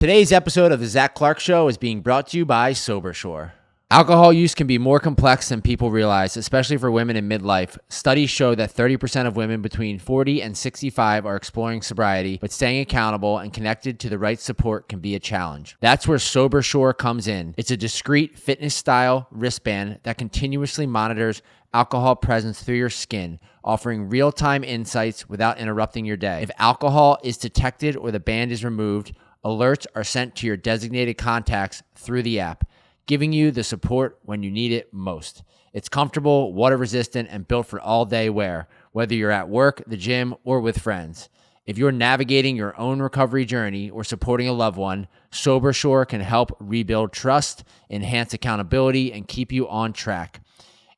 Today's episode of the Zach Clark Show is being brought to you by SoberSure. Alcohol use can be more complex than people realize, especially for women in midlife. Studies show that 30% of women between 40 and 65 are exploring sobriety, but staying accountable and connected to the right support can be a challenge. That's where SoberSure comes in. It's a discreet fitness-style wristband that continuously monitors alcohol presence through your skin, offering real-time insights without interrupting your day. If alcohol is detected or the band is removed, alerts are sent to your designated contacts through the app, giving you the support when you need it most. It's comfortable, water-resistant, and built for all-day wear, whether you're at work, the gym, or with friends. If you're navigating your own recovery journey or supporting a loved one, SoberSure can help rebuild trust, enhance accountability, and keep you on track.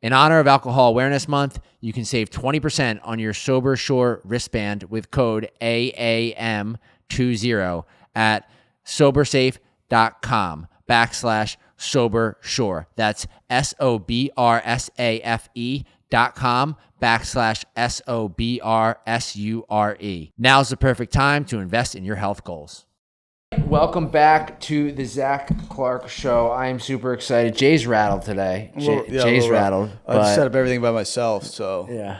In honor of Alcohol Awareness Month, you can save 20% on your SoberSure wristband with code AAM20 at sobersafe.com/SoberSure. That's SoberSafe.com/SoberSure. Now's the perfect time to invest in your health goals. Welcome back to the Zach Clark Show. I am super excited. Jay's rattled today. Jay's rattled. I just set up everything by myself, so yeah.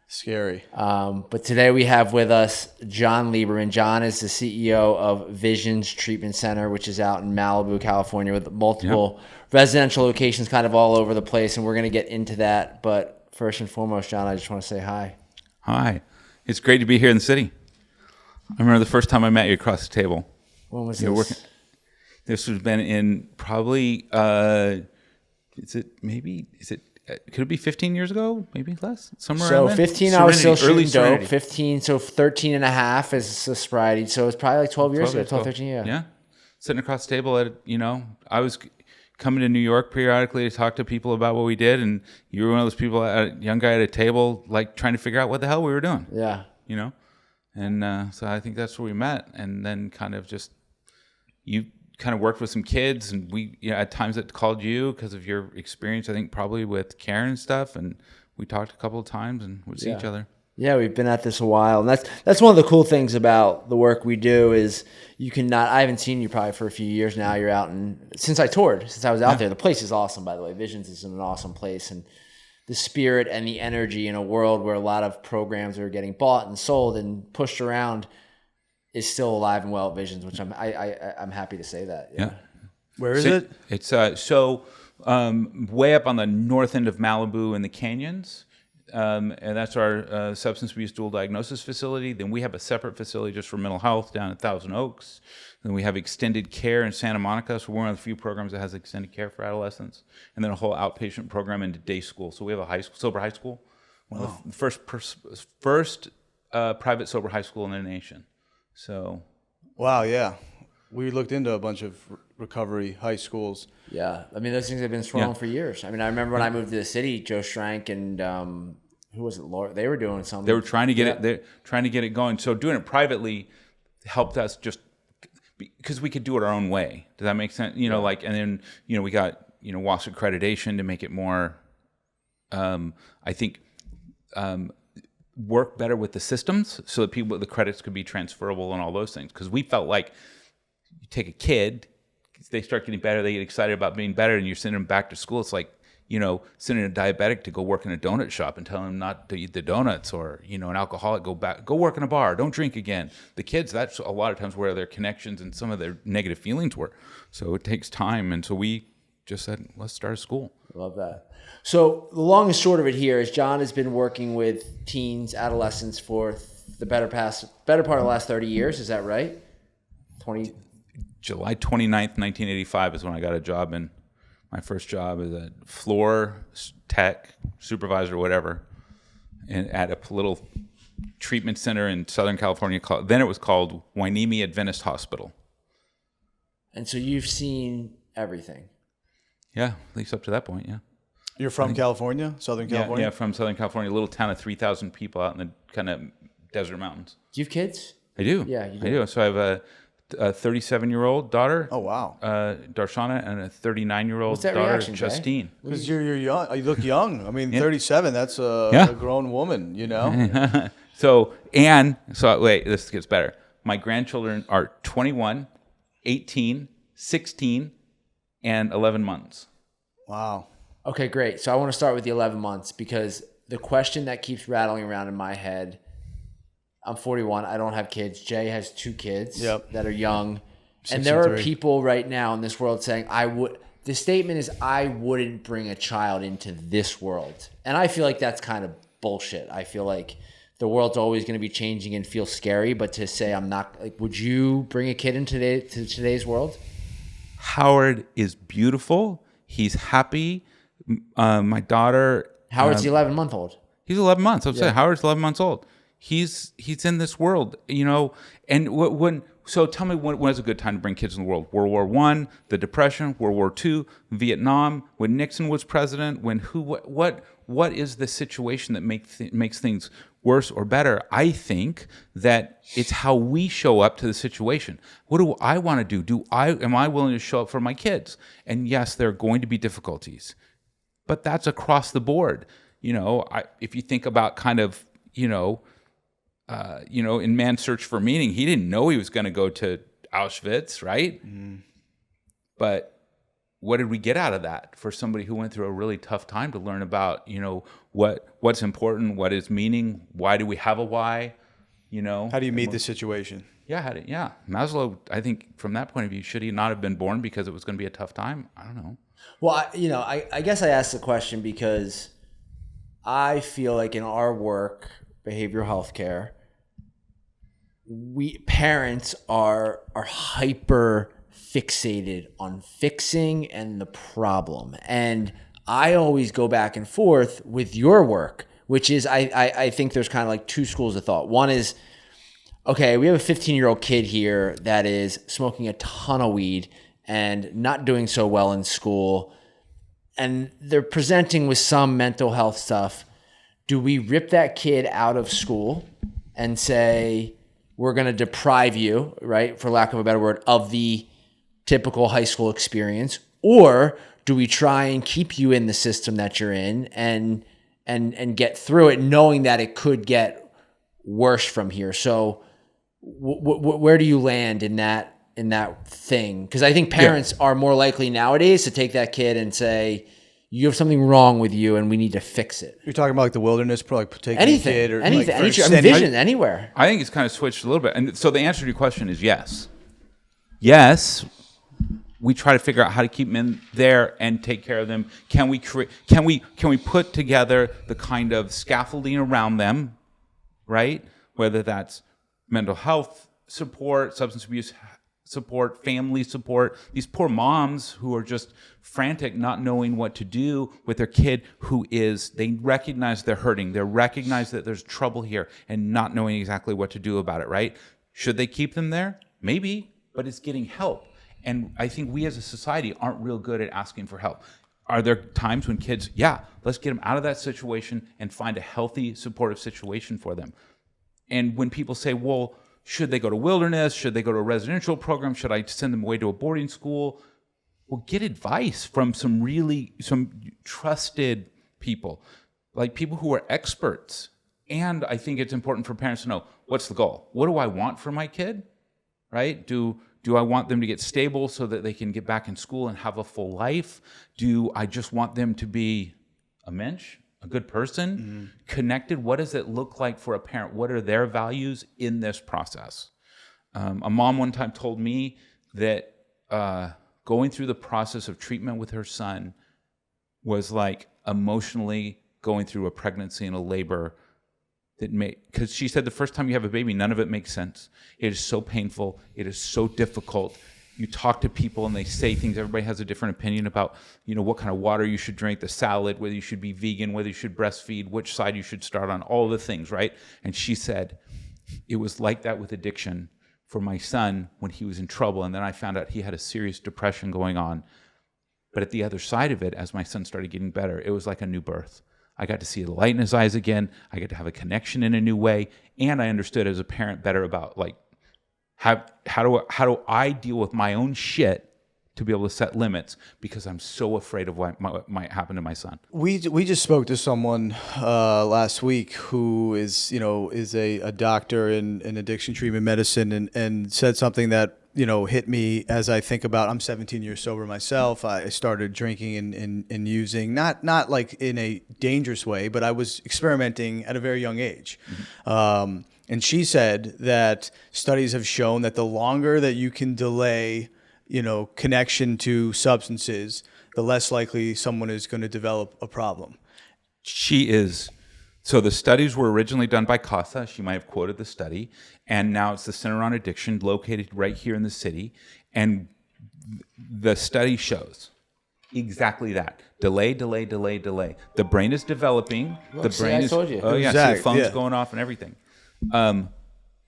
Scary. But today we have with us John Lieberman. John is the CEO of Visions Treatment Center, which is out in Malibu, California, with multiple residential locations kind of all over the place, and we're going to get into that. But first and foremost, John, I just want to say hi. Hi. It's great to be here in the city. I remember the first time I met you across the table. When was this? This has been in probably, could it be 15 years ago? Maybe less? Somewhere around then? 15, I was still shooting dope. 15, so 13 and a half is the sobriety. So it's probably like 12 years ago, 12, 13, yeah. Yeah. Sitting across the table I was coming to New York periodically to talk to people about what we did, and you were one of those people, a young guy at a table, like trying to figure out what the hell we were doing. Yeah. And so I think that's where we met, and then you kind of worked with some kids, and we at times it called you because of your experience, I think probably with Karen and stuff, and we talked a couple of times and would see each other. Yeah, we've been at this a while, and that's one of the cool things about the work we do is I haven't seen you probably for a few years now. You're out, and since I was out there. The place is awesome, by the way. Visions is an awesome place, and the spirit and the energy in a world where a lot of programs are getting bought and sold and pushed around is still alive and well at Visions, which I'm happy to say that. Yeah. Where is it? It's way up on the north end of Malibu in the canyons, and that's our substance abuse dual diagnosis facility. Then we have a separate facility just for mental health down at Thousand Oaks. Then we have extended care in Santa Monica, so we're one of the few programs that has extended care for adolescents, and then a whole outpatient program into day school. So we have a sober high school, one of the first private sober high school in the nation. So, wow, yeah, we looked into a bunch of recovery high schools. Yeah, I mean those things have been strong for years. I mean, I remember when I moved to the city, Joe Schrank and who was it, Laura? They were doing something. They were trying to get it. They're trying to get it going. So doing it privately helped us just because we could do it our own way. Does that make sense? And then we got WAS accreditation to make it more. I think. Work better with the systems so that the credits could be transferable and all those things. Because we felt like you take a kid, they start getting better, they get excited about being better, and you're sending them back to school. It's like, sending a diabetic to go work in a donut shop and telling them not to eat the donuts, or, an alcoholic, go work in a bar, don't drink again. The kids, that's a lot of times where their connections and some of their negative feelings were. So it takes time. And so we just said, let's start a school. Love that. So the long and short of it here is John has been working with teens, adolescents for the better part of the last 30 years. Is that right? July 29th, 1985 is when I got a job my first job as a floor tech, supervisor, whatever, and at a little treatment center in Southern California. Then it was called Hueneme Adventist Hospital. And so you've seen everything. Yeah, at least up to that point, yeah. You're from California, Southern California? Yeah, from Southern California, a little town of 3,000 people out in the kind of desert mountains. Do you have kids? I do. Yeah, you do. I do. So I have a 37-year-old daughter. Oh, wow. Darshana, and a 39-year-old daughter, reaction, Justine. Because you're young. You look young. I mean, 37, that's a grown woman, So, wait, this gets better. My grandchildren are 21, 18, 16, and 11 months. Wow. Okay, great. So I want to start with the 11 months because the question that keeps rattling around in my head, I'm 41. I don't have kids. Jay has 2 kids that are young. And there are people right now in this world saying, the statement is, I wouldn't bring a child into this world. And I feel like that's kind of bullshit. I feel like the world's always going to be changing and feel scary. But to say I'm not, like, would you bring a kid into today's world? Howard is beautiful. He's happy. My daughter. Howard's the 11-month-old. He's 11 months. I'm saying Howard's 11 months old. He's in this world, and so tell me when is a good time to bring kids in the world? World War I, the Depression, World War II, Vietnam, when Nixon was president, what is the situation that makes things worse or better? I think that it's how we show up to the situation. What do I want to do? Am I willing to show up for my kids? And yes, there are going to be difficulties, but that's across the board. If you think about kind of, in Man's Search for Meaning, he didn't know he was going to go to Auschwitz, right? Mm. But what did we get out of that for somebody who went through a really tough time to learn about, what's important, what is meaning, why do we have a why, How do you meet the situation? Yeah, Maslow, I think from that point of view, should he not have been born because it was going to be a tough time? I don't know. Well, I guess I asked the question because I feel like in our work, behavioral health care, parents are hyper fixated on fixing and the problem. And I always go back and forth with your work, which is I think there's kind of like 2 schools of thought. One is, okay, we have a 15-year-old kid here that is smoking a ton of weed and not doing so well in school, and they're presenting with some mental health stuff. Do we rip that kid out of school and say, we're going to deprive you, right, for lack of a better word, of the typical high school experience? Or do we try and keep you in the system that you're in and get through it, knowing that it could get worse from here? So where do you land in that thing? Because I think parents are more likely nowadays to take that kid and say, you have something wrong with you and we need to fix it. You're talking about like the wilderness, probably taking anything, a kid or anything, like vision anywhere. I think it's kind of switched a little bit. And so the answer to your question is yes. Yes, we try to figure out how to keep them in there and take care of them. Can we put together the kind of scaffolding around them, right? Whether that's mental health support, substance abuse support, family support, these poor moms who are just frantic, not knowing what to do with their kid they recognize they're hurting. They recognize that there's trouble here and not knowing exactly what to do about it, right? Should they keep them there? Maybe, but it's getting help. And I think we as a society aren't real good at asking for help. Are there times when kids, let's get them out of that situation and find a healthy, supportive situation for them? And when people say, well, should they go to wilderness? Should they go to a residential program? Should I send them away to a boarding school? Well, get advice from some trusted people, like people who are experts. And I think it's important for parents to know, what's the goal? What do I want for my kid, right? Do I want them to get stable so that they can get back in school and have a full life? Do I just want them to be a mensch? A good person, connected? What does it look like for a parent? What are their values in this process? A mom one time told me that going through the process of treatment with her son was like emotionally going through a pregnancy and a labor because she said the first time you have a baby, none of it makes sense. It is so painful. It is so difficult. You talk to people and they say things. Everybody has a different opinion about, what kind of water you should drink, the salad, whether you should be vegan, whether you should breastfeed, which side you should start on, all the things, right? And she said, it was like that with addiction for my son when he was in trouble. And then I found out he had a serious depression going on. But at the other side of it, as my son started getting better, it was like a new birth. I got to see the light in his eyes again. I got to have a connection in a new way. And I understood as a parent better about how do I deal with my own shit to be able to set limits because I'm so afraid of what might happen to my son. We just spoke to someone last week who is a doctor in addiction treatment medicine and said something that hit me as I think about, I'm 17 years sober myself. I started drinking and using, not like in a dangerous way, but I was experimenting at a very young age. And she said that studies have shown that the longer that you can delay, connection to substances, the less likely someone is going to develop a problem. She is. So the studies were originally done by CASA. She might have quoted the study. And now it's the Center on Addiction located right here in the city. And the study shows exactly that. Delay. The brain is developing. Look, the brain I is. told you. Oh, yeah. Exactly. See the phone's going off and everything.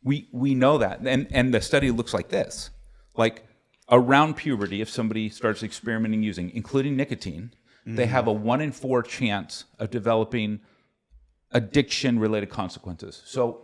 We know that. And the study looks like this. Like around puberty, if somebody starts experimenting using, including nicotine, they have a 1 in 4 chance of developing addiction-related consequences. So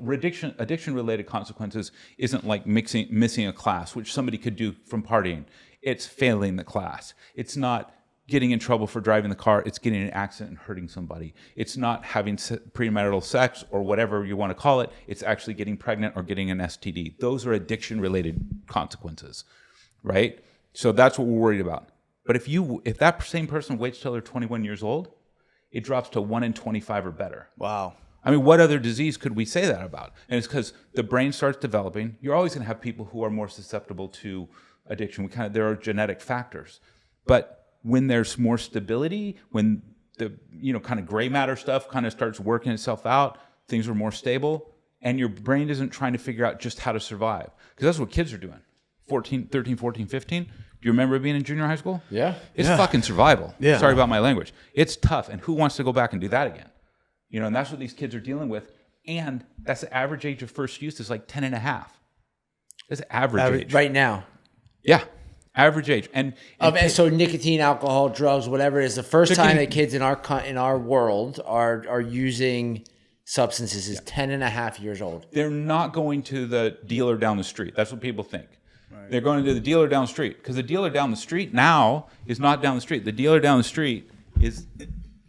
addiction-related consequences isn't like missing a class, which somebody could do from partying. It's failing the class. It's not getting in trouble for driving the car. It's getting in an accident and hurting somebody. It's not having premarital sex or whatever you want to call it. It's actually getting pregnant or getting an STD. Those are addiction-related consequences, right? So that's what we're worried about. But if that same person waits till they're 21 years old, it drops to 1 in 25 or better. Wow. I mean, what other disease could we say that about? And it's because the brain starts developing. You're always going to have people who are more susceptible to addiction. There are genetic factors. But when there's more stability, when the kind of gray matter stuff kind of starts working itself out, things are more stable, and your brain isn't trying to figure out just how to survive. Because that's what kids are doing. 13, 14, 15. Do you remember being in junior high school? Yeah. It's fucking survival. Yeah. Sorry about my language. It's tough. And who wants to go back and do that again? And that's what these kids are dealing with. And that's the average age of first use is like 10 and a half. That's average age. Right now. Yeah. Average age. And So nicotine, alcohol, drugs, whatever it is, the first time that kids in our world are using substances is 10 and a half years old. they're not going to the dealer down the street. That's what people think. They're going to the dealer down the street because the dealer down the street now is not down the street. The dealer down the street is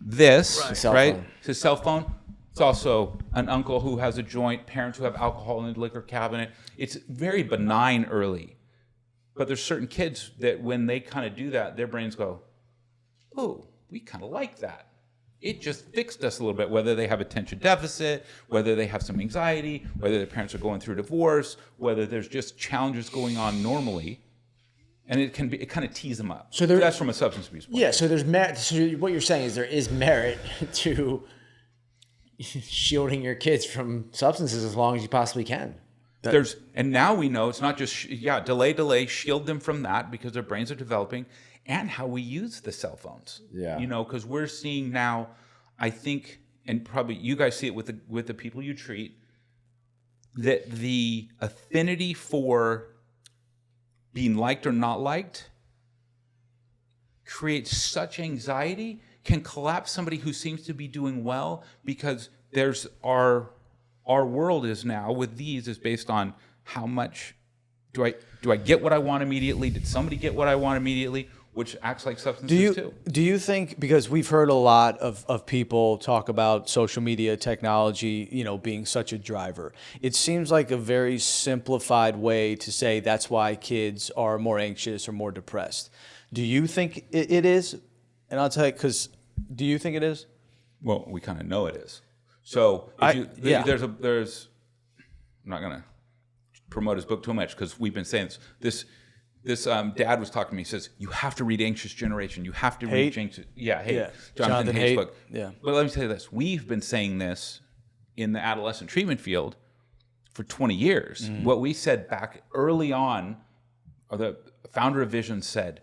this, right? It's a cell phone. It's also an uncle who has a joint, parents who have alcohol in the liquor cabinet. It's very benign early. But there's certain kids that when they kind of do that, their brains go, oh, we kind of like that. It just fixed us a little bit, whether they have attention deficit, whether they have some anxiety, whether their parents are going through divorce, whether there's just challenges going on normally. And it kind of tees them up. So that's from a substance abuse point. Yeah, so there's merit. So what you're saying is there is merit to shielding your kids from substances as long as you possibly can. And now we know it's not just, delay, shield them from that because their brains are developing. And how we use the cell phones, because we're seeing now, I think, and probably you guys see it with the people you treat, that the affinity for being liked or not liked creates such anxiety, can collapse somebody who seems to be doing well because there's our world is now with these is based on how much do I get what I want immediately? Did somebody get what I want immediately? Which acts like substances too. Do you think, because we've heard a lot of people talk about social media technology, being such a driver. It seems like a very simplified way to say that's why kids are more anxious or more depressed. Do you think it is? And I'll tell you, do you think it is? Well, we kind of know it is. So there's I'm not going to promote his book too much because we've been saying this. This dad was talking to me. He says, you have to read Anxious Generation. You have to read Anxious. Jonathan Haidt's book. Yeah. But let me tell you this. We've been saying this in the adolescent treatment field for 20 years. What we said back early on, or the founder of Vision said,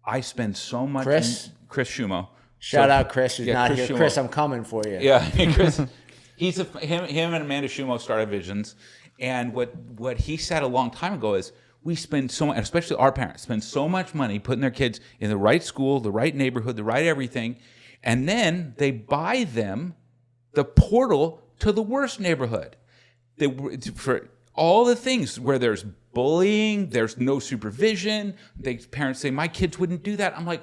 I spend so much... Chris Schumo. Shout out Chris, who's not here. Schumo. Chris, I'm coming for you. Yeah, Chris. Him and Amanda Schumo started Visions. And what he said a long time ago is, we spend so much, especially our parents, spend so much money putting their kids in the right school, the right neighborhood, the right everything, and then they buy them the portal to the worst neighborhood. For all the things where there's bullying, there's no supervision, parents say, my kids wouldn't do that. I'm like,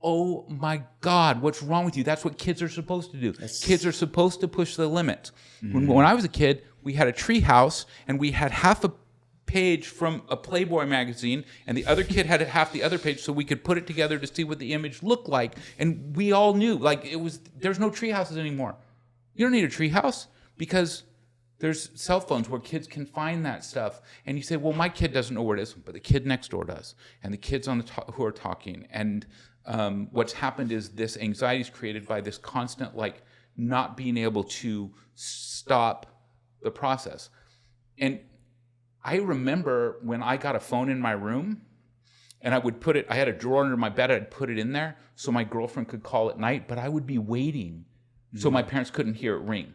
oh my God, what's wrong with you? That's what kids are supposed to do. Kids are supposed to push the limits. When I was a kid, we had a tree house, and we had half a page from a Playboy magazine, and the other kid had half the other page, so we could put it together to see what the image looked like. And we all knew, like, there's no tree houses anymore. You don't need a tree house because there's cell phones where kids can find that stuff. And you say, well, my kid doesn't know where it is, but the kid next door does, and the kids on who are talking. And what's happened is this anxiety is created by this constant, like, not being able to stop the process. And I remember when I got a phone in my room, and I would put it, I had a drawer under my bed, I'd put it in there so my girlfriend could call at night, but I would be waiting so my parents couldn't hear it ring,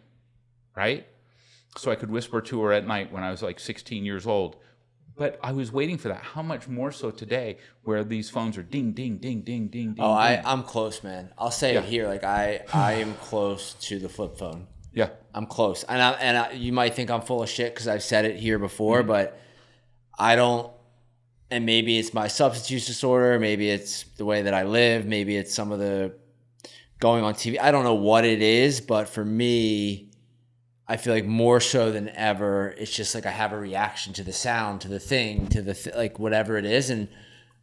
right? So I could whisper to her at night when I was like 16 years old. But I was waiting for that. How much more so today where these phones are ding, ding, ding, ding, ding, ding. Oh, ding. I'm close, man. I'll say it here. Like I am close to the flip phone. Yeah. I'm close. And you might think I'm full of shit because I've said it here before, but I don't, and maybe it's my substance use disorder, maybe it's the way that I live, maybe it's some of the going on TV. I don't know what it is, but for me, I feel like more so than ever, it's just like I have a reaction to the sound, to the thing, to the like whatever it is. And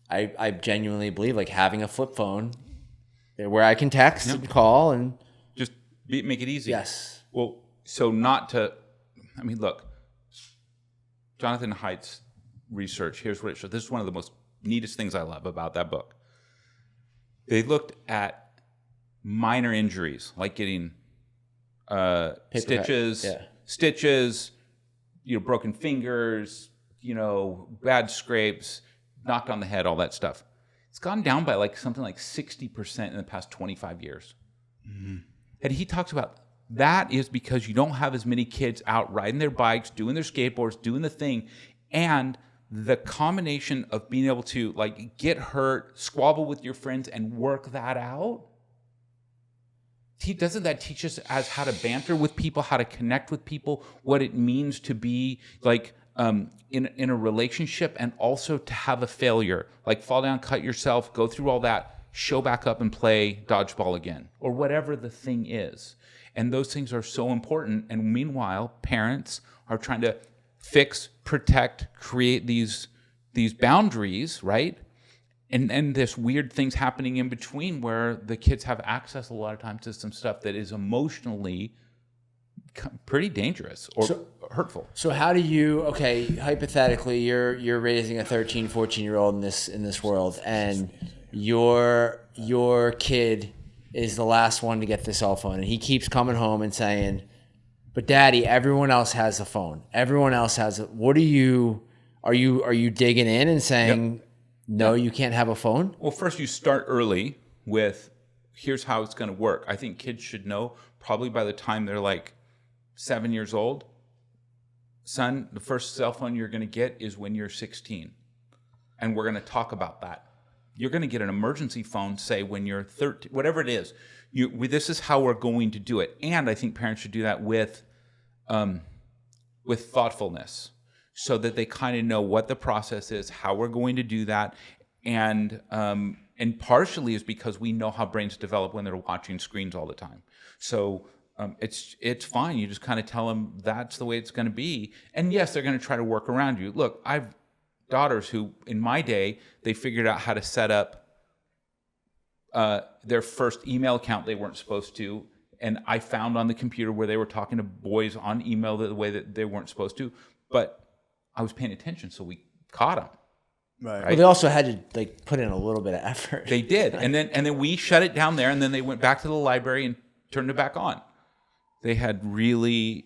I genuinely believe like having a flip phone where I can text and call and just make it easy. Yes. Well, so not to, I mean, look, Jonathan Haidt's research, here's what it shows. This is one of the most neatest things I love about that book. They looked at minor injuries, like getting stitches, broken fingers, bad scrapes, knocked on the head, all that stuff. It's gone down by like something like 60% in the past 25 years. Mm-hmm. And he talks about that is because you don't have as many kids out riding their bikes, doing their skateboards, doing the thing. And the combination of being able to like get hurt, squabble with your friends, and work that out. Doesn't that teach us as how to banter with people, how to connect with people, what it means to be like in a relationship, and also to have a failure, like fall down, cut yourself, go through all that, show back up and play dodgeball again, or whatever the thing is. And those things are so important. And meanwhile, parents are trying to fix, protect, create these boundaries, right? And this weird things happening in between where the kids have access a lot of times to some stuff that is emotionally pretty dangerous or hurtful. So how do you, hypothetically, you're raising a 13, 14-year-old in this world, and your kid is the last one to get the cell phone, and he keeps coming home and saying, but Daddy, everyone else has a phone. Everyone else has it. What are you digging in and saying, no, you can't have a phone? Well, first you start early with, here's how it's going to work. I think kids should know probably by the time they're like 7 years old, son, the first cell phone you're going to get is when you're 16. And we're going to talk about that. You're going to get an emergency phone, say, when you're 13, whatever it is. This is how we're going to do it. And I think parents should do that with thoughtfulness, so that they kind of know what the process is, how we're going to do that. And partially is because we know how brains develop when they're watching screens all the time. So it's fine. You just kind of tell them that's the way it's going to be. And yes, they're going to try to work around you. Look, I've daughters who, in my day, they figured out how to set up their first email account they weren't supposed to. And I found on the computer where they were talking to boys on email the way that they weren't supposed to. But I was paying attention, so we caught them. Right. Well, they also had to put in a little bit of effort. They did, and then we shut it down there, and then they went back to the library and turned it back on. They had really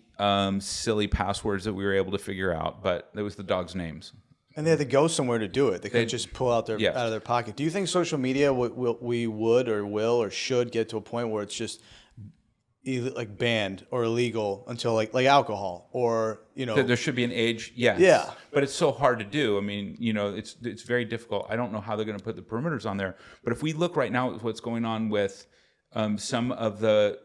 silly passwords that we were able to figure out, but it was the dogs' names. And they had to go somewhere to do it. They couldn't just pull out out of their pocket. Do you think social media we would or will or should get to a point where it's just like banned or illegal until like alcohol, or there should be an age? Yeah, but it's so hard to do. I mean, it's very difficult. I don't know how they're going to put the perimeters on there, but if we look right now at what's going on with some of the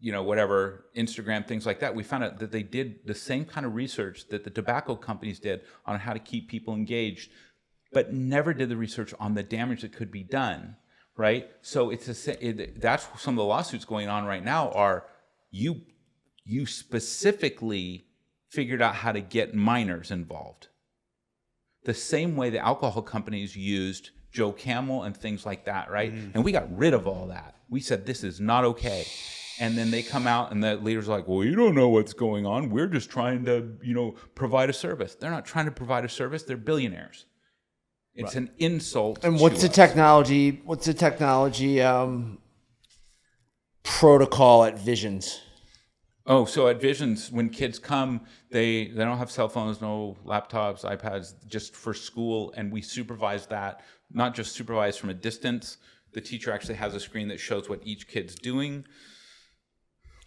whatever, Instagram, things like that, we found out that they did the same kind of research that the tobacco companies did on how to keep people engaged, but never did the research on the damage that could be done, right? So that's some of the lawsuits going on right now are, you you specifically figured out how to get minors involved. The same way the alcohol companies used Joe Camel and things like that, right? And we got rid of all that. We said, this is not okay. And then they come out and the leaders are like, well, you don't know what's going on. We're just trying to, provide a service. They're not trying to provide a service. They're billionaires. It's an insult. And what's the technology? What's the technology protocol at Visions? Oh, so at Visions, when kids come, they don't have cell phones, no laptops, iPads, just for school, and we supervise that. Not just supervise from a distance. The teacher actually has a screen that shows what each kid's doing.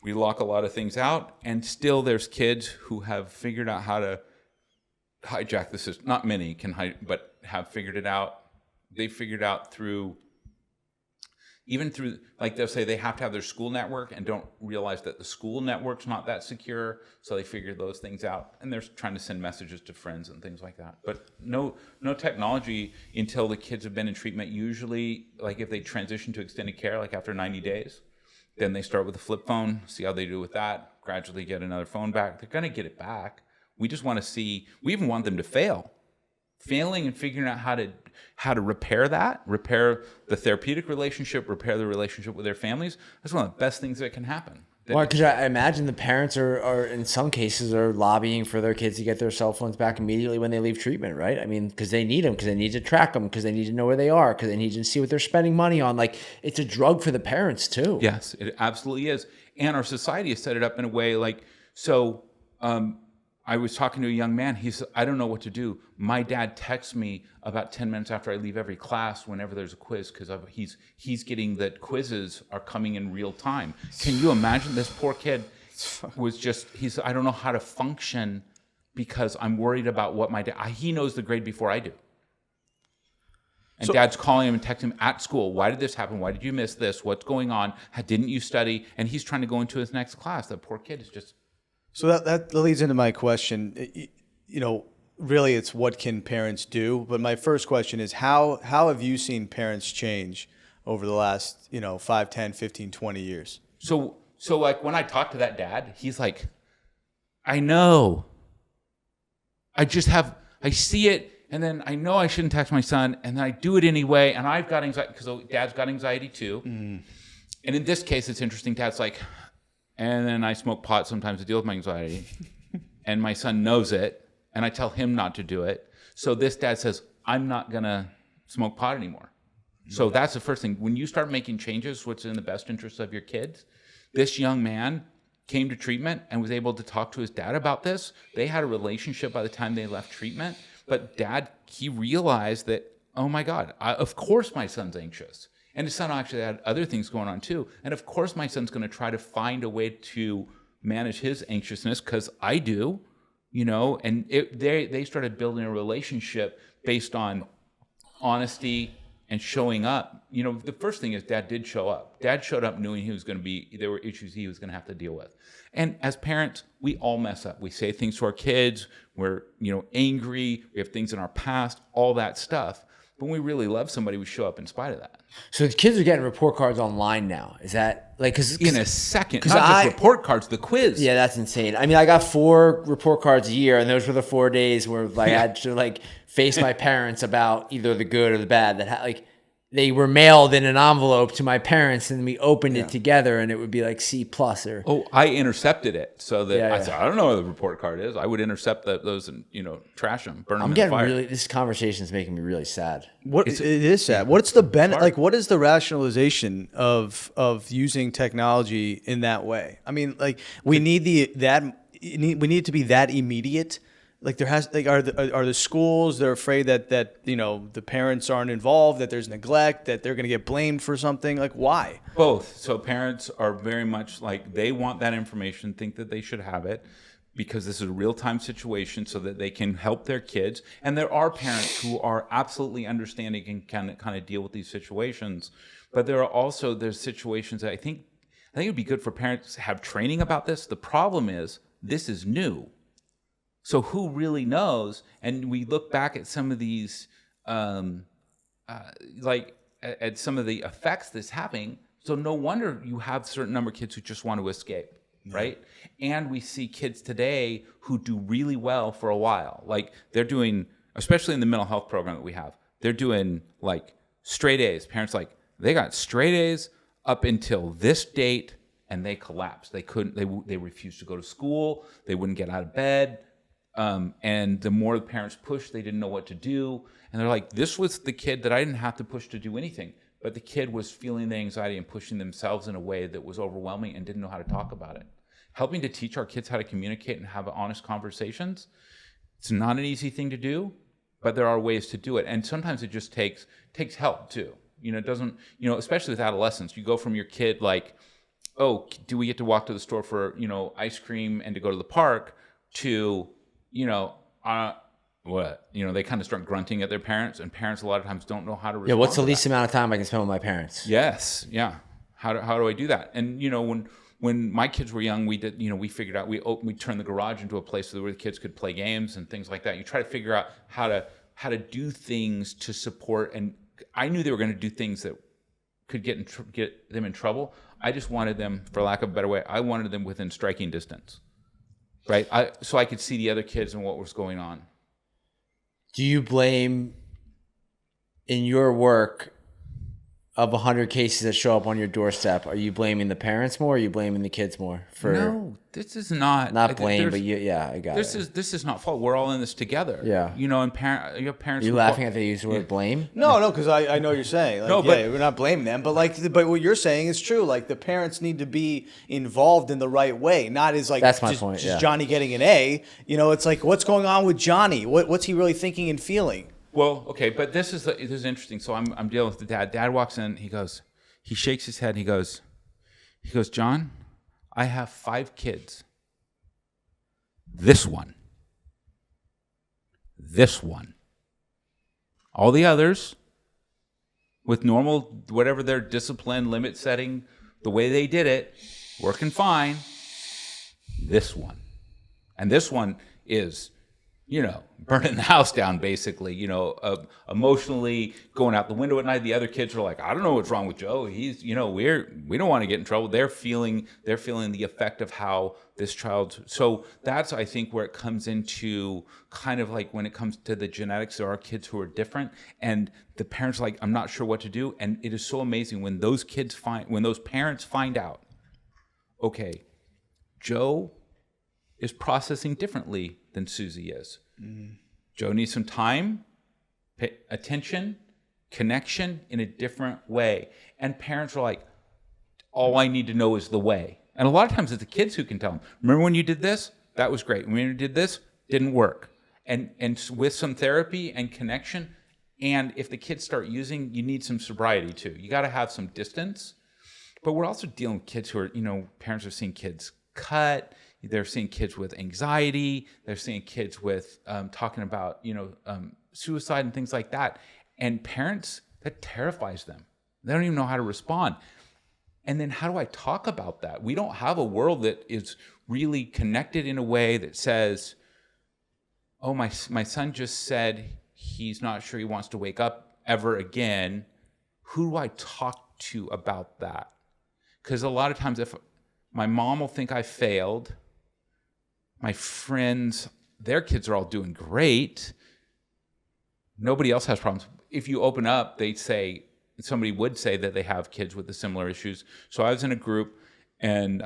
We lock a lot of things out, and still there's kids who have figured out how to hijack the system. Not many can, but have figured it out. They figured out through, like they'll say they have to have their school network and don't realize that the school network's not that secure. So they figured those things out, and they're trying to send messages to friends and things like that. But no technology until the kids have been in treatment. Usually, like if they transition to extended care, like after 90 days, then they start with a flip phone, see how they do with that, gradually get another phone back. They're going to get it back. We just want to see, we even want them to fail. Failing and figuring out how to repair the therapeutic relationship, repair the relationship with their families. That's one of the best things that can happen. Well, because I imagine the parents are in some cases are lobbying for their kids to get their cell phones back immediately when they leave treatment, right? I mean, because they need them, because they need to track them, because they need to know where they are, because they need to see what they're spending money on. Like, it's a drug for the parents too. Yes, it absolutely is. And our society has set it up in a way like, so I was talking to a young man. He said, I don't know what to do. My dad texts me about 10 minutes after I leave every class whenever there's a quiz, because he's getting that quizzes are coming in real time. Can you imagine? This poor kid he said, I don't know how to function because I'm worried about what my dad, he knows the grade before I do. And dad's calling him and texting him at school. Why did this happen? Why did you miss this? What's going on? Didn't you study? And he's trying to go into his next class. That poor kid is just... So that leads into my question. Really it's what can parents do? But my first question is how have you seen parents change over the last, 5, 10, 15, 20 years? So like when I talk to that dad, he's like, I know. I see it, and then I know I shouldn't text my son, and then I do it anyway, and I've got anxiety, because dad's got anxiety too. And in this case, it's interesting. Dad's like, and then I smoke pot sometimes to deal with my anxiety. And my son knows it, and I tell him not to do it. So this dad says, I'm not going to smoke pot anymore. So that's the first thing. When you start making changes, what's in the best interest of your kids, this young man came to treatment and was able to talk to his dad about this. They had a relationship by the time they left treatment. But dad, he realized that, oh my God, of course my son's anxious. And his son actually had other things going on too. And of course my son's going to try to find a way to manage his anxiousness, because I do, and they started building a relationship based on honesty and showing up. The first thing is dad did show up. Dad showed up knowing there were issues he was going to have to deal with. And as parents, we all mess up. We say things to our kids. We're, angry. We have things in our past, all that stuff. But when we really love somebody, we show up in spite of that. So the kids are getting report cards online now. Is that like, cause in a second, not just report cards, the quiz. Yeah, that's insane. I mean, I got 4 report cards a year, and those were the 4 days where I had to face my parents about either the good or the bad. That they were mailed in an envelope to my parents, and we opened it together, and it would be like C+ or. Oh, I intercepted it so that I said, I don't know what the report card is. I would intercept those and trash them, burn them in the fire. This conversation is making me really sad. It is sad. What's the benefit? What is the rationalization of using technology in that way? I mean, we need it to be that immediate. Are the schools, they're afraid that the parents aren't involved, that there's neglect, that they're going to get blamed for something? Why? Both. So parents are very much they want that information, think that they should have it, because this is a real-time situation so that they can help their kids. And there are parents who are absolutely understanding and can kind of deal with these situations. But there's situations that I think it would be good for parents to have training about this. The problem is this is new. So who really knows? And we look back at some of these, at some of the effects that's happening. So no wonder you have a certain number of kids who just want to escape. right? And we see kids today who do really well for a while. Like they're doing, especially in the mental health program that we have, they're doing like straight A's. Parents like, they got straight A's up until this date and they collapsed. They couldn't, they refused to go to school. They wouldn't get out of bed. And the more the parents pushed, they didn't know what to do. And they're like, this was the kid that I didn't have to push to do anything. But the kid was feeling the anxiety and pushing themselves in a way that was overwhelming and didn't know how to talk about it. Helping to teach our kids how to communicate and have honest conversations, it's not an easy thing to do, but there are ways to do it. And sometimes it just takes help too. It doesn't, especially with adolescents, you go from your kid like, oh, do we get to walk to the store for, ice cream and to go to the park to, what? They kind of start grunting at their parents, and parents a lot of times don't know how to respond. Yeah, what's the to least that. amount of time I can spend with my parents? Yes, yeah. How do I do that? And when my kids were young, we did, we figured out we turned the garage into a place where the kids could play games and things like that. You try to figure out how to do things to support, and I knew they were going to do things that could get them in trouble. I just wanted them, for lack of a better way, I wanted them within striking distance, right? So I could see the other kids and what was going on. Do you blame, in your work, of 100 cases that show up on your doorstep, are you blaming the parents more, or are you blaming the kids more? No, this is not blame, but I got it. This is not fault. We're all in this together. Yeah. And parents. Are you laughing at the use the word blame? No, because I know what you're saying. Like, No, but we're not blaming them, but but what you're saying is true. Like the parents need to be involved in the right way, not as like that's my just, point. just Johnny getting an A. It's like what's going on with Johnny? What's he really thinking and feeling? Well, okay, but this is interesting. So I'm dealing with the dad. Dad walks in. He shakes his head. And he goes, John, I have 5 kids. This one. All the others, with normal, whatever their discipline, limit setting, the way they did it, working fine. This one. And this one is, burning the house down, basically, emotionally going out the window at night. The other kids are like, I don't know what's wrong with Joe. He's, we don't want to get in trouble. They're feeling the effect of how this child. So that's, I think, where it comes into kind of like when it comes to the genetics, there are kids who are different, and the parents are like, I'm not sure what to do. And it is so amazing when those parents find out, okay, Joe is processing differently than Susie is. Mm. Joe needs some time, attention, connection in a different way. And parents are like, all I need to know is the way. And a lot of times it's the kids who can tell them, remember when you did this? That was great. When you did this, didn't work. And with some therapy and connection, and if the kids start using, you need some sobriety too. You got to have some distance. But we're also dealing with kids who are, parents are seeing kids cut. They're seeing kids with anxiety. They're seeing kids with talking about, suicide and things like that. And parents, that terrifies them. They don't even know how to respond. And then how do I talk about that? We don't have a world that is really connected in a way that says, oh, my son just said he's not sure he wants to wake up ever again. Who do I talk to about that? Because a lot of times if my mom will think I failed, my friends, their kids are all doing great. Nobody else has problems. If you open up, somebody would say that they have kids with the similar issues. So I was in a group and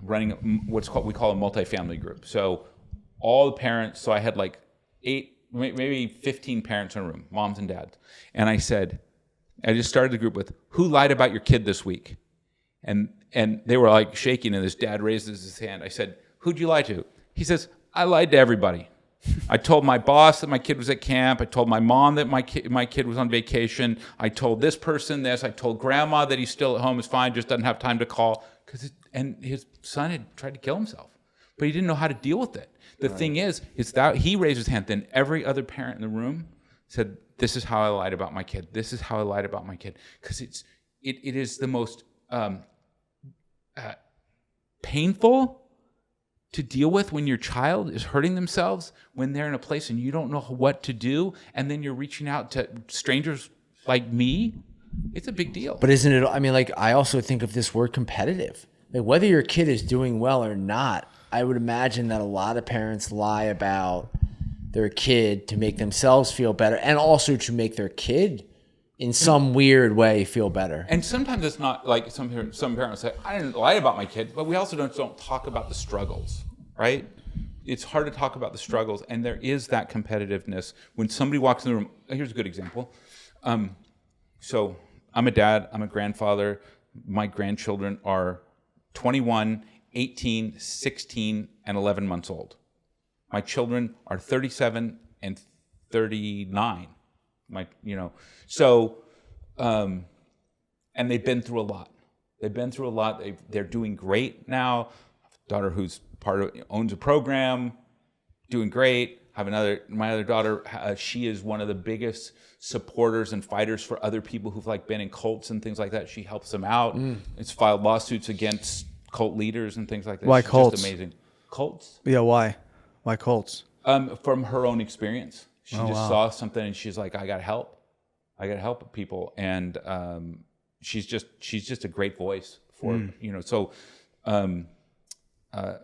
running we call a multifamily group. So all the parents, so I had like 8, maybe 15 parents in a room, moms and dads. And I just started the group with, who lied about your kid this week? And they were like shaking, and this dad raises his hand. I said, who'd you lie to? He says, I lied to everybody. I told my boss that my kid was at camp. I told my mom that my kid was on vacation. I told this person this. I told grandma that he's still at home, is fine, just doesn't have time to call. And his son had tried to kill himself, but he didn't know how to deal with it. The thing is that he raised his hand. Then every other parent in the room said, this is how I lied about my kid. This is how I lied about my kid. Because it is the most painful to deal with when your child is hurting themselves, when they're in a place and you don't know what to do, and then you're reaching out to strangers like me. It's a big deal. But isn't it, I also think of this word competitive. like whether your kid is doing well or not, I would imagine that a lot of parents lie about their kid to make themselves feel better and also to make their kid in some weird way feel better. And sometimes it's not like some parents say, I didn't lie about my kid, but we also don't talk about the struggles, right? It's hard to talk about the struggles, and there is that competitiveness. When somebody walks in the room, here's a good example. So I'm a dad, I'm a grandfather. My grandchildren are 21, 18, 16, and 11 months old. My children are 37 and 39. And they've been through a lot. They're doing great now. I have a daughter who's owns a program, doing great. My other daughter, she is one of the biggest supporters and fighters for other people who've been in cults and things like that. She helps them out. It's filed lawsuits against cult leaders and things like that. Why She's cults? Just amazing. Cults? Yeah, why? Why cults? From her own experience. She saw something and she's like, I got to help. I got to help people. And she's just a great voice for,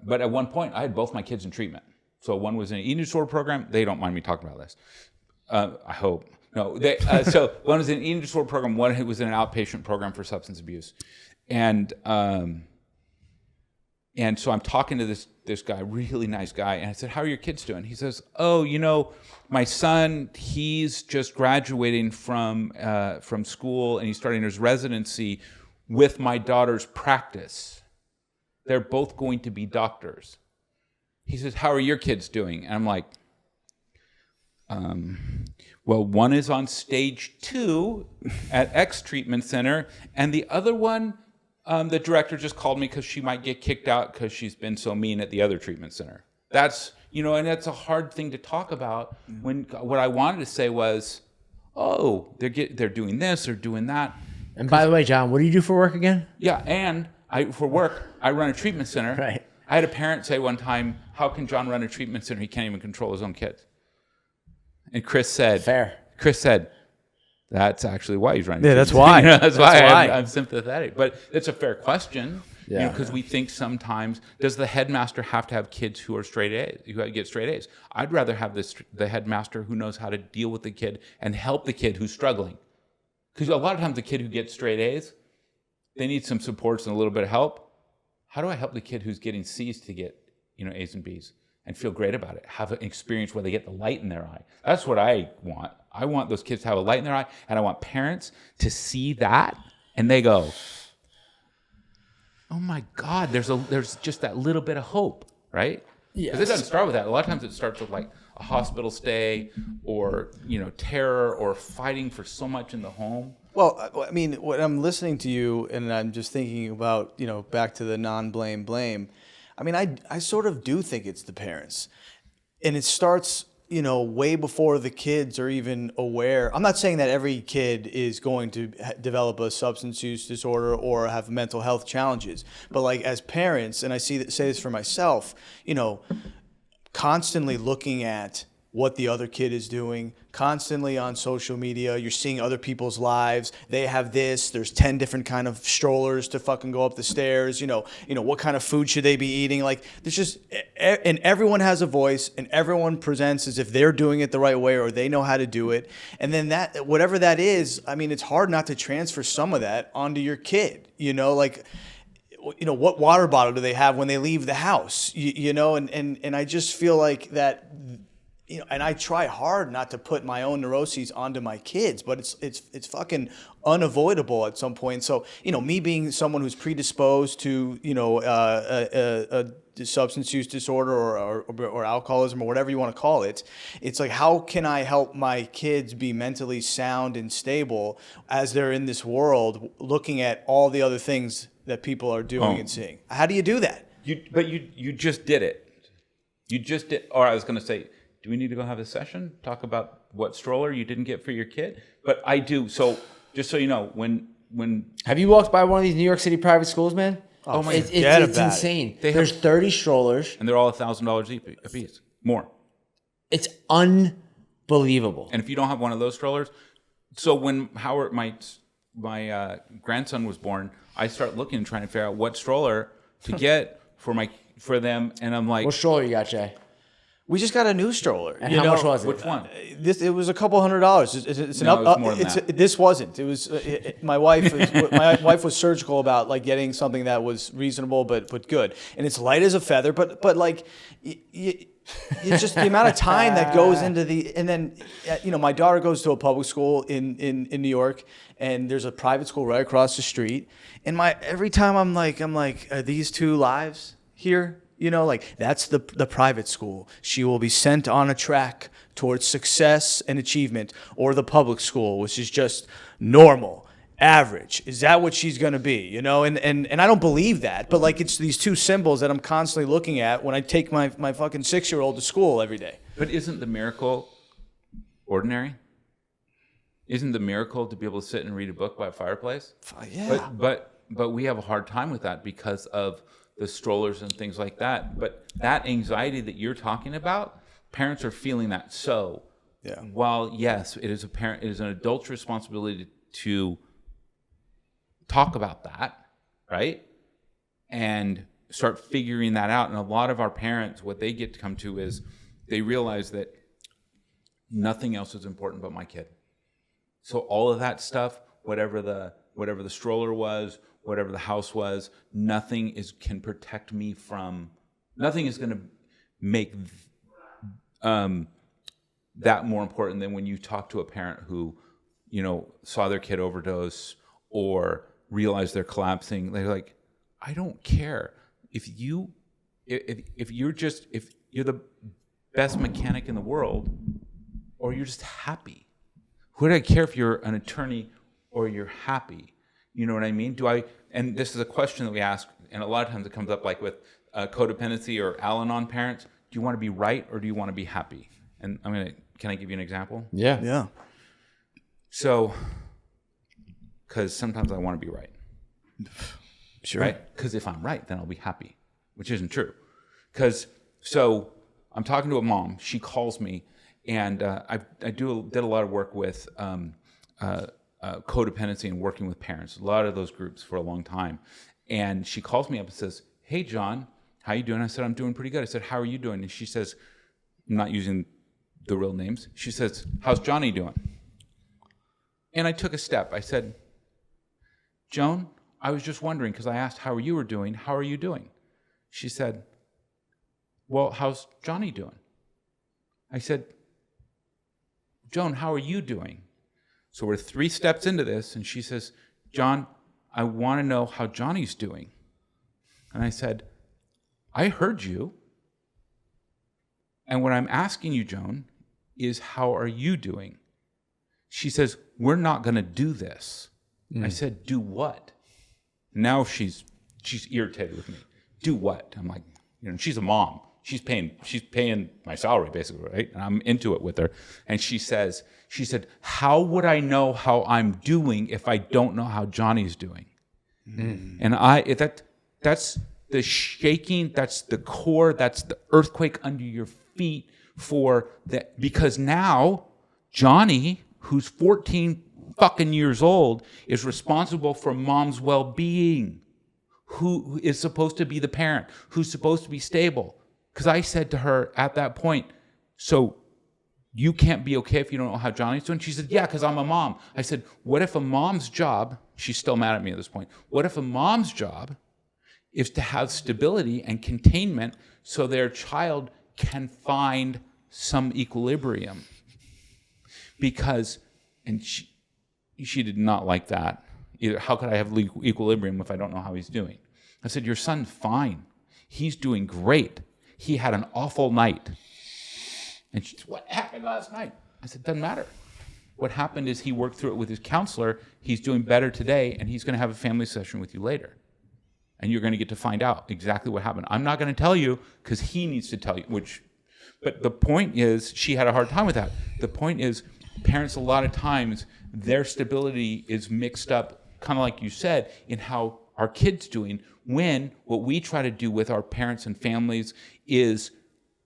but at one point I had both my kids in treatment. So one was in an eating disorder program. They don't mind me talking about this. I hope. No, so one was in an eating disorder program. One was in an outpatient program for substance abuse. And so I'm talking to this guy, really nice guy, and I said, how are your kids doing? He says, my son, he's just graduating from school, and he's starting his residency with my daughter's practice. They're both going to be doctors. He says, how are your kids doing? And I'm like, well, one is on stage 2 at X treatment center, and the other one, the director just called me because she might get kicked out because she's been so mean at the other treatment center. That's, and that's a hard thing to talk about. When what I wanted to say was, they're doing this, they're doing that. And by the way, John, what do you do for work again? Yeah, and for work, I run a treatment center. Right. I had a parent say one time, how can John run a treatment center? He can't even control his own kids. And Chris said, fair. Chris said, that's actually why he's running. Yeah, that's why. That's why I'm sympathetic. But it's a fair question. Yeah. Because we think sometimes, does the headmaster have to have kids who are straight A's, who get straight A's? I'd rather have the headmaster who knows how to deal with the kid and help the kid who's struggling. Because a lot of times the kid who gets straight A's, they need some supports and a little bit of help. How do I help the kid who's getting C's to get A's and B's and feel great about it? Have an experience where they get the light in their eye. That's what I want. I want those kids to have a light in their eye, and I want parents to see that and they go, oh my God, there's just that little bit of hope, right? Yes. Because it doesn't start with that. A lot of times it starts with a hospital stay or, terror or fighting for so much in the home. Well, I mean, when I'm listening to you and I'm just thinking about, back to the non-blame blame, I mean, I sort of do think it's the parents. And it starts, way before the kids are even aware. I'm not saying that every kid is going to develop a substance use disorder or have mental health challenges. But as parents, and I say this for myself, constantly looking at what the other kid is doing, constantly on social media, you're seeing other people's lives. They have this, there's 10 different kind of strollers to fucking go up the stairs. What kind of food should they be eating? There's just, and everyone has a voice and everyone presents as if they're doing it the right way or they know how to do it. And then that, whatever that is, I mean, it's hard not to transfer some of that onto your kid, what water bottle do they have when they leave the house? And I just feel like that, and I try hard not to put my own neuroses onto my kids, but it's fucking unavoidable at some point. So, me being someone who's predisposed to, a substance use disorder or alcoholism or whatever you want to call it, it's how can I help my kids be mentally sound and stable as they're in this world looking at all the other things that people are doing and seeing? How do you do that? You just did it. You just did, or I was going to say, do we need to go have a session? Talk about what stroller you didn't get for your kid? But I do. So just so you know, when have you walked by one of these New York City private schools, man? Oh my God, it's insane. There's 30 strollers, and they're all $1,000 a piece, more. It's unbelievable. And if you don't have one of those strollers, so when Howard, my my grandson was born, I start looking and trying to figure out what stroller to get for them, and I'm like, What stroller you got, Jay? We just got a new stroller. And how much was it? which one? It was a couple $100. It's No, it was more than that. This wasn't. It was my wife. My wife was surgical about like getting something that was reasonable but good, and it's light as a feather. But like, it's just the amount of time that goes into the. And then, my daughter goes to a public school in New York, and there's a private school right across the street. And every time I'm like, are these two lives here? Like that's the private school. She will be sent on a track towards success and achievement, or the public school, which is just normal, average. Is that what she's going to be? And I don't believe that, but like it's these two symbols that I'm constantly looking at when I take my fucking 6-year-old to school every day. But isn't the miracle ordinary? Isn't the miracle to be able to sit and read a book by a fireplace? Yeah. But we have a hard time with that because of the strollers and things like that. But that anxiety that you're talking about, parents are feeling that. So while yes, it is an adult's responsibility to talk about that, right? And start figuring that out. And a lot of our parents, what they get to come to is they realize that nothing else is important but my kid. So all of that stuff, whatever the stroller was, whatever the house was, nothing is going to make that more important than when you talk to a parent who, saw their kid overdose or realized they're collapsing. They're like, I don't care if you're the best mechanic in the world or you're just happy. Who do I care if you're an attorney or you're happy? You know what I mean? And this is a question that we ask, and a lot of times it comes up like with codependency or Al-Anon parents. Do you want to be right or do you want to be happy? And can I give you an example? Yeah. Yeah. So, because sometimes I want to be right. Sure. Right? Because if I'm right, then I'll be happy, which isn't true. So I'm talking to a mom. She calls me, and I did a lot of work with codependency and working with parents, a lot of those groups for a long time. And she calls me up and says, hey, John, how you doing? I said, I'm doing pretty good. I said, how are you doing? And she says, I'm not using the real names. She says, how's Johnny doing? And I took a step. I said, Joan, I was just wondering, because I asked how you were doing. How are you doing? She said, well, how's Johnny doing? I said, Joan, how are you doing? So we're 3 steps into this, and she says, John, I want to know how Johnny's doing. And I said, I heard you. And what I'm asking you, Joan, is how are you doing? She says, we're not going to do this. I said, do what? Now she's irritated with me. Do what? I'm like, she's a mom. She's paying my salary basically, right? And I'm into it with her. And she said, how would I know how I'm doing if I don't know how Johnny's doing? And that's the shaking, that's the core, that's the earthquake under your feet for that. Because now Johnny, who's 14 fucking years old, is responsible for mom's well-being, who is supposed to be the parent, who's supposed to be stable. Because I said to her at that point, so you can't be okay if you don't know how Johnny's doing? She said, yeah, because I'm a mom. I said, what if a mom's job, she's still mad at me at this point, what if a mom's job is to have stability and containment so their child can find some equilibrium? Because, and she did not like that. Either, how could I have equilibrium if I don't know how he's doing? I said, your son's fine. He's doing great. He had an awful night. And she said, what happened last night? I said, doesn't matter. What happened is he worked through it with his counselor. He's doing better today, and he's going to have a family session with you later. And you're going to get to find out exactly what happened. I'm not going to tell you because he needs to tell you, but the point is, she had a hard time with that. The point is, parents, a lot of times, their stability is mixed up, kind of like you said, in how our kids doing, when what we try to do with our parents and families is,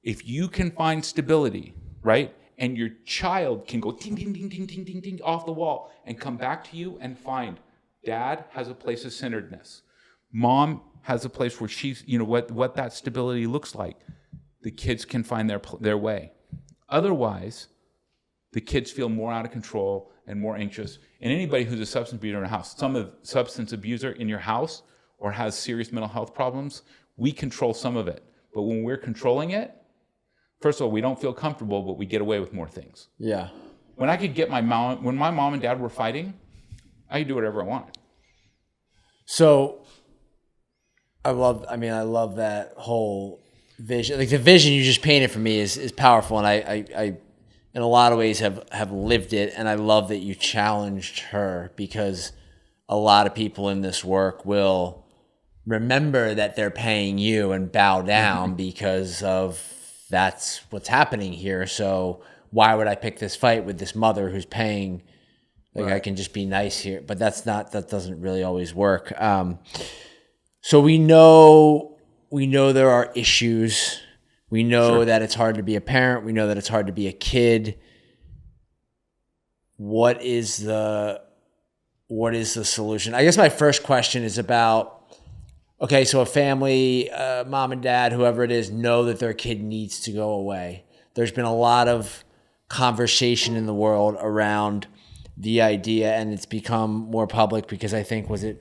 if you can find stability, right, And your child can go ding, ding, ding, ding, ding, ding, ding off the wall and come back to you and find dad has a place of centeredness. Mom has a place where she's, what that stability looks like. The kids can find their way. Otherwise, the kids feel more out of control and more anxious. And anybody who's a substance abuser in a house, substance abuser in your house or has serious mental health problems, we control some of it. But when we're controlling it, first of all, we don't feel comfortable, but we get away with more things. Yeah. When my mom and dad were fighting, I could do whatever I wanted. So I love that whole vision. Like the vision you just painted for me is powerful. And I in a lot of ways have lived it. And I love that you challenged her, because a lot of people in this work will remember that they're paying you and bow down because of that's what's happening here. So why would I pick this fight with this mother who's paying? Like, right. I can just be nice here, but that doesn't really always work. So we know there are issues. We know that it's hard to be a parent. We know that it's hard to be a kid. What is the solution? I guess my first question is about, okay, so a family, mom and dad, whoever it is, know that their kid needs to go away. There's been a lot of conversation in the world around the idea, and it's become more public because I think, was it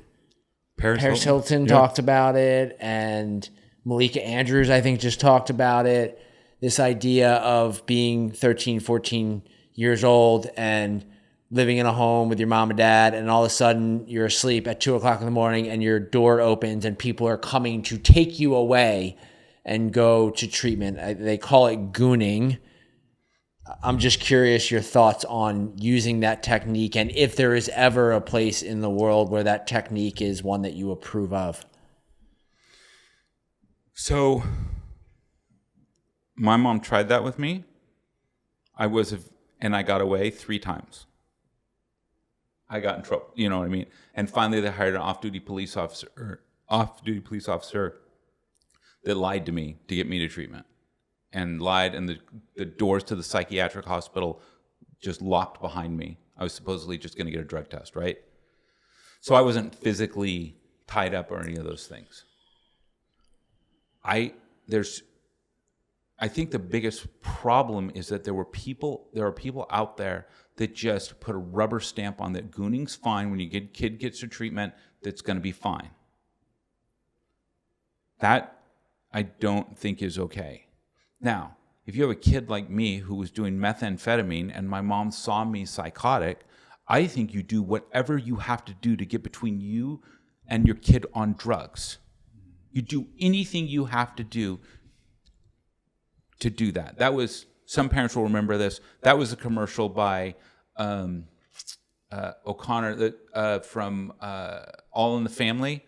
Paris Hilton talked about it, and Malika Andrews, I think, just talked about it. This idea of being 13, 14 years old and living in a home with your mom and dad, and all of a sudden you're asleep at 2:00 in the morning and your door opens and people are coming to take you away and go to treatment. They call it gooning. I'm just curious your thoughts on using that technique, and if there is ever a place in the world where that technique is one that you approve of. So my mom tried that with me. And I got away 3 times. I got in trouble, you know what I mean? And finally they hired an off-duty police officer that lied to me to get me to treatment. And lied, and the doors to the psychiatric hospital just locked behind me. I was supposedly just going to get a drug test, right? So I wasn't physically tied up or any of those things. I think the biggest problem is that there are people out there that just put a rubber stamp on that gooning's fine. When your kid gets to treatment, that's going to be fine. That I don't think is okay. Now, if you have a kid like me who was doing methamphetamine and my mom saw me psychotic, I think you do whatever you have to do to get between you and your kid on drugs. You do anything you have to do that. That was, some parents will remember this, that was a commercial by O'Connor from All in the Family.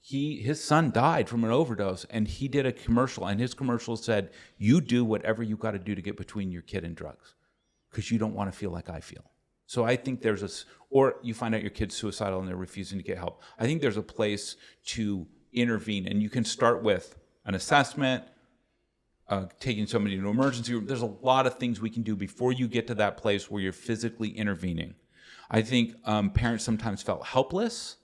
His son died from an overdose, and he did a commercial, and his commercial said, you do whatever you got to do to get between your kid and drugs, because you don't want to feel like I feel. So I think or you find out your kid's suicidal and they're refusing to get help. I think there's a place to intervene, and you can start with an assessment, taking somebody to an emergency room. There's a lot of things we can do before you get to that place where you're physically intervening. I think parents sometimes felt helpless,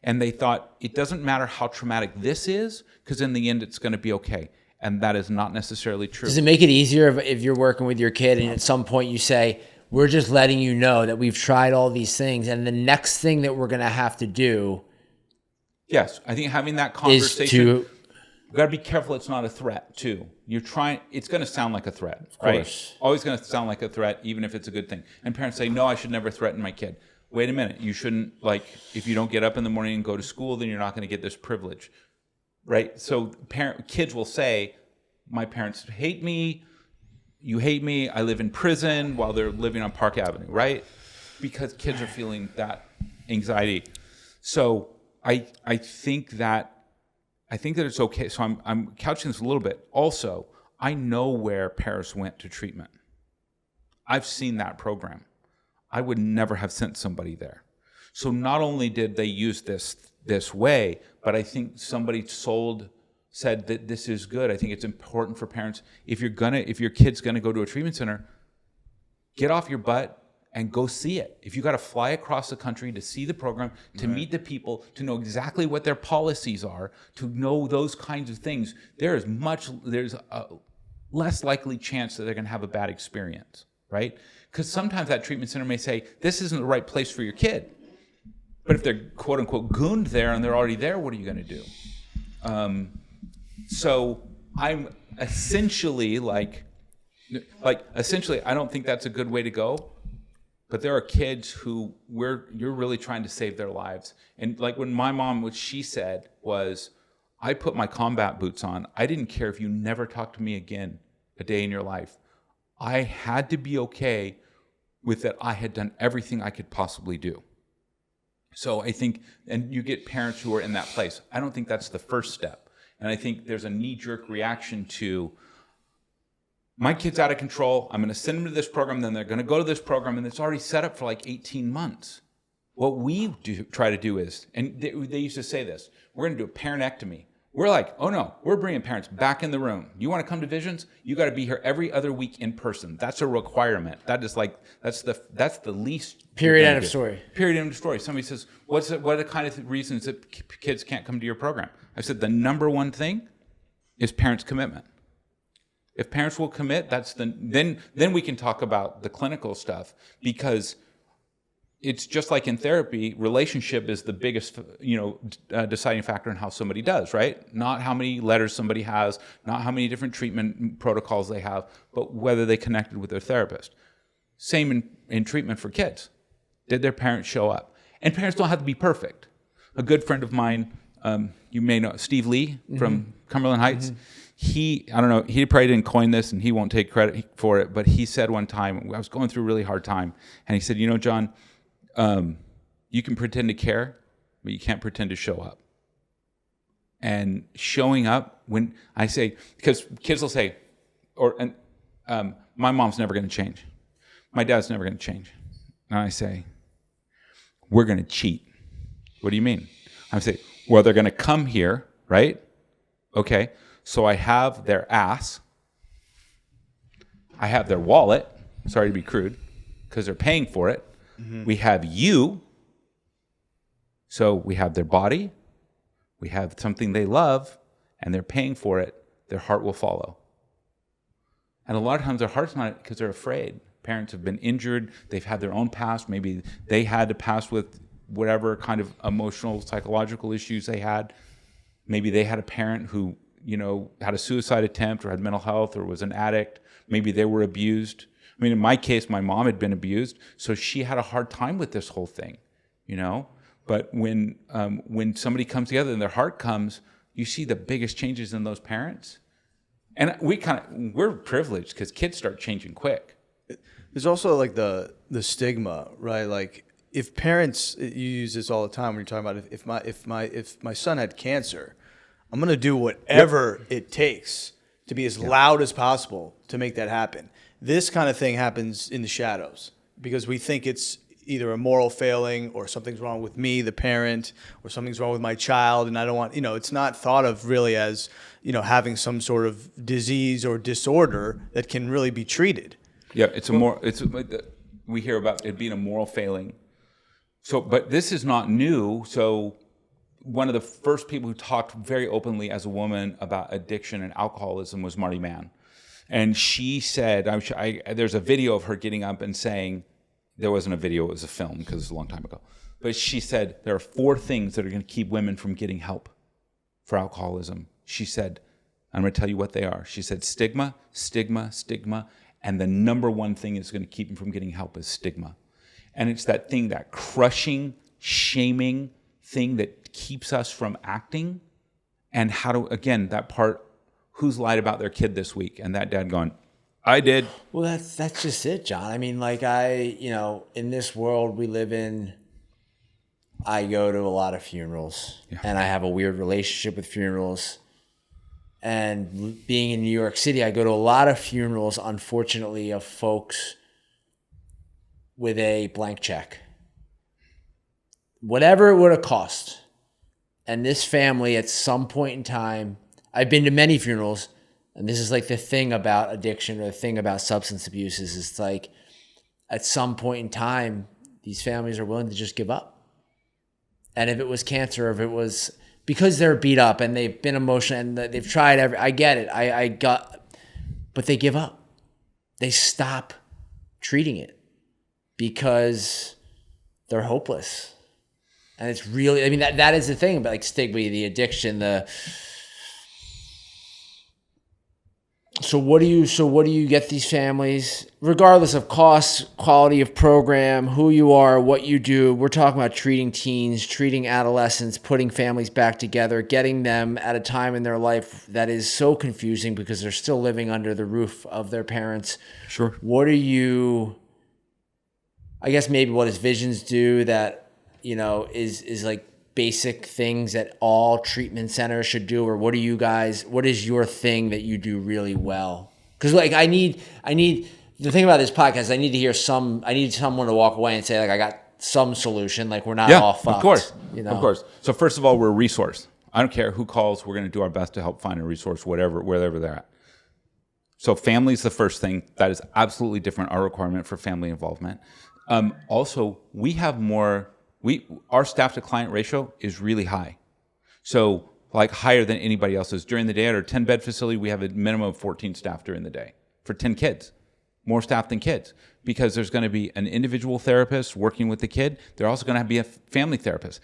and they thought, it doesn't matter how traumatic this is, because in the end, it's going to be okay. And that is not necessarily true. Does it make it easier if you're working with your kid and at some point you say, we're just letting you know that we've tried all these things, and the next thing that we're going to have to do? Yes, I think having that conversation, you've got to be careful it's not a threat, too. It's going to sound like a threat, right? Always going to sound like a threat, even if it's a good thing. And parents say, no, I should never threaten my kid. Wait a minute, you shouldn't, if you don't get up in the morning and go to school, then you're not going to get this privilege, right? So kids will say, my parents hate me, you hate me, I live in prison, while they're living on Park Avenue, right? Because kids are feeling that anxiety. So I think that it's okay. So I'm couching this a little bit. Also, I know where Paris went to treatment. I've seen that program. I would never have sent somebody there. So not only did they use this way, but I think somebody said that this is good. I think it's important for parents, if your kid's gonna go to a treatment center, get off your butt and go see it. If you got to fly across the country to see the program, to meet the people, to know exactly what their policies are, to know those kinds of things, there's a less likely chance that they're going to have a bad experience, right? Because sometimes that treatment center may say, this isn't the right place for your kid. But if they're quote unquote gooned there and they're already there, what are you going to do? So I'm essentially essentially, I don't think that's a good way to go. But there are kids who you're really trying to save their lives. And like when my mom, what she said was, I put my combat boots on. I didn't care if you never talked to me again a day in your life. I had to be okay with that. I had done everything I could possibly do. So I think, and you get parents who are in that place. I don't think that's the first step. And I think there's a knee-jerk reaction to, my kid's out of control. I'm going to send them to this program. Then they're going to go to this program. And it's already set up for like 18 months. What we try to do is, and they used to say this, we're going to do a parentectomy. We're like, oh no, we're bringing parents back in the room. You want to come to Visions? You got to be here every other week in person. That's a requirement. That is like, that's the least. Period, end of story. Period, end of story. Somebody says, what are the kind of reasons that kids can't come to your program? I said, the number one thing is parents' commitment. If parents will commit, then we can talk about the clinical stuff, because it's just like in therapy, relationship is the biggest, deciding factor in how somebody does, right? Not how many letters somebody has, not how many different treatment protocols they have, but whether they connected with their therapist. Same in treatment for kids. Did their parents show up? And parents don't have to be perfect. A good friend of mine, you may know, Steve Lee from Cumberland Heights. He probably didn't coin this and he won't take credit for it, but he said one time, I was going through a really hard time, and he said, John, you can pretend to care, but you can't pretend to show up. And showing up, when I say, because kids will say, my mom's never going to change. My dad's never going to change. And I say, we're going to cheat. What do you mean? I say, well, they're going to come here, right? Okay. So I have their ass. I have their wallet. Sorry to be crude, because they're paying for it. Mm-hmm. We have you. So we have their body. We have something they love, and they're paying for it. Their heart will follow. And a lot of times their heart's not, because they're afraid. Parents have been injured. They've had their own past. Maybe they had to pass with whatever kind of emotional, psychological issues they had. Maybe they had a parent who, had a suicide attempt or had mental health or was an addict. Maybe they were abused. I mean, in my case, my mom had been abused, so she had a hard time with this whole thing, But when somebody comes together and their heart comes, you see the biggest changes in those parents. And we're privileged because kids start changing quick. There's also like the stigma, right? Like if parents, you use this all the time when you're talking about if my son had cancer, I'm going to do whatever it takes to be as loud as possible to make that happen. This kind of thing happens in the shadows because we think it's either a moral failing or something's wrong with me, the parent, or something's wrong with my child. And I don't want, it's not thought of really as, having some sort of disease or disorder that can really be treated. Yeah. We hear about it being a moral failing. So, but this is not new. So one of the first people who talked very openly as a woman about addiction and alcoholism was Marty Mann. And she said, there's a video of her getting up and saying, there wasn't a video, it was a film because it's a long time ago. But she said, there are 4 things that are going to keep women from getting help for alcoholism. She said, I'm going to tell you what they are. She said, stigma, stigma, stigma. And the number one thing that's going to keep them from getting help is stigma. And it's that thing, that crushing, shaming thing that keeps us from acting. And that part, who's lied about their kid this week? And that dad going, I did. Well, that's just it, John. I mean, in this world we live in, I go to a lot of funerals, and I have a weird relationship with funerals. And being in New York City, I go to a lot of funerals, unfortunately, of folks with a blank check. Whatever it would have cost. And this family, at some point in time, I've been to many funerals, and this is like the thing about addiction or the thing about substance abuse is it's like at some point in time, these families are willing to just give up. And if it was cancer, if it was because they're beat up and they've been emotional and they've tried I get it. But they give up. They stop treating it because they're hopeless. And it's really, I mean, that is the thing about like stigma, the addiction, So what do you get these families, regardless of cost, quality of program, who you are, what you do? We're talking about treating teens, treating adolescents, putting families back together, getting them at a time in their life that is so confusing because they're still living under the roof of their parents. Sure. What are you, I guess maybe what does Visions do that, is like basic things that all treatment centers should do, or what is your thing that you do really well? Because like I need the thing about this podcast, I need someone to walk away and say like I got some solution, like we're not all fucked. Of course. So first of all, we're a resource. I don't care who calls, we're going to do our best to help find a resource, wherever they're at. So family's the first thing. That is absolutely different, our requirement for family involvement. Also, we have more. Our staff to client ratio is really high. So like higher than anybody else's. During the day at our 10-bed facility, we have a minimum of 14 staff during the day for 10 kids. More staff than kids. Because there's going to be an individual therapist working with the kid. They're also going to be a family therapist.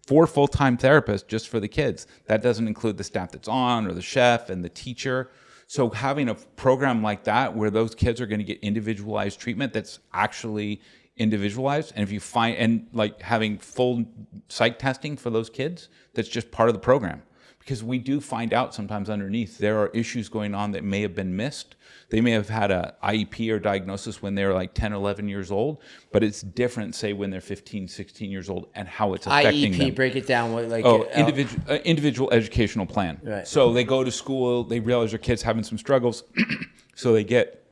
4 full-time therapists just for the kids. That doesn't include the staff that's on or the chef and the teacher. So having a program like that where those kids are going to get individualized treatment that's actually individualized, and if you find, and like having full psych testing for those kids, that's just part of the program. Because we do find out sometimes underneath there are issues going on that may have been missed. They may have had a IEP or diagnosis when they were like 10, 11 years old, but it's different, say, when they're 15, 16 years old and how it's affecting them. IEP, break it down. Individual educational plan. Right. So they go to school, they realize their kid's having some struggles, so they get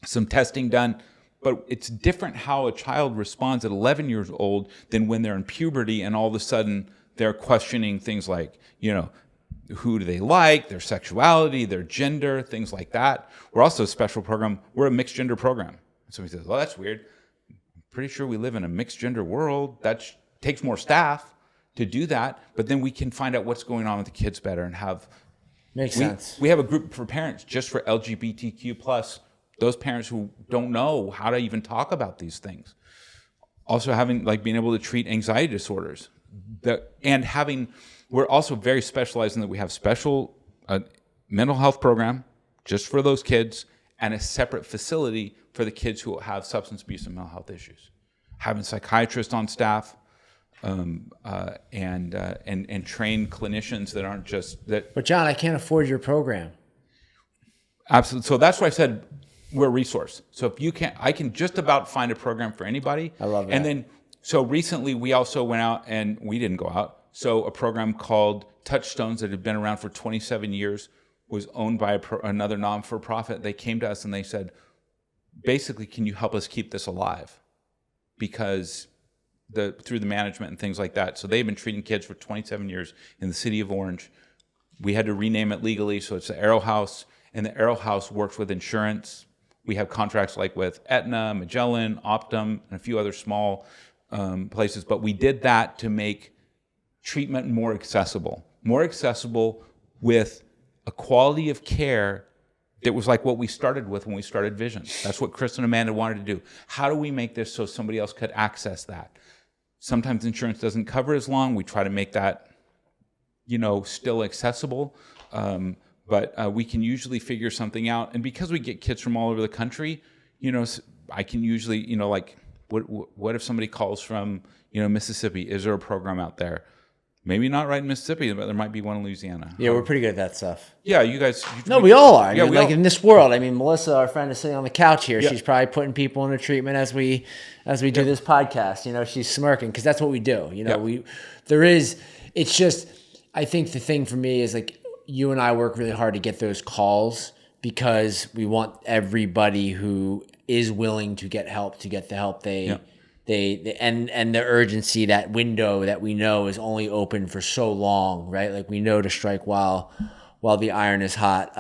some testing done. But it's different how a child responds at 11 years old than when they're in puberty and all of a sudden they're questioning things like, who do they like, their sexuality, their gender, things like that. We're also a special program. We're a mixed gender program. Somebody says, well, that's weird. I'm pretty sure we live in a mixed gender world. That takes more staff to do that. But then we can find out what's going on with the kids better and have... Makes sense. We have a group for parents just for LGBTQ+, those parents who don't know how to even talk about these things. Also being able to treat anxiety disorders. We're also very specialized in that we have special mental health program just for those kids and a separate facility for the kids who have substance abuse and mental health issues. Having psychiatrists on staff and trained clinicians that aren't just that. But John, I can't afford your program. Absolutely. So that's why I said we're a resource. So if you can't, I can just about find a program for anybody. I love that. And then, so recently we also went out and we didn't go out. So a program called Touchstones that had been around for 27 years was owned by another non-for-profit. They came to us and they said, basically, can you help us keep this alive? Because through the management and things like that. So they've been treating kids for 27 years in the city of Orange. We had to rename it legally, so it's the Arrow House. And the Arrow House works with insurance. We have contracts like with Aetna, Magellan, Optum, and a few other small places. But we did that to make treatment more accessible with a quality of care that was like what we started with when we started Vision. That's what Chris and Amanda wanted to do. How do we make this so somebody else could access that? Sometimes insurance doesn't cover as long. We try to make that, still accessible. But we can usually figure something out. And because we get kids from all over the country, I can usually, what if somebody calls from, Mississippi? Is there a program out there? Maybe not right in Mississippi, but there might be one in Louisiana. Yeah, we're pretty good at that stuff. Yeah, you guys. No, we all are. In this world. Melissa, our friend, is sitting on the couch here. Yeah. She's probably putting people into treatment as we do this podcast. She's smirking because that's what we do. It's just, I think the thing for me is like you and I work really hard to get those calls because we want everybody who is willing to get help to get the help they and the urgency, that window that we know is only open for so long, right? Like we know to strike while the iron is hot.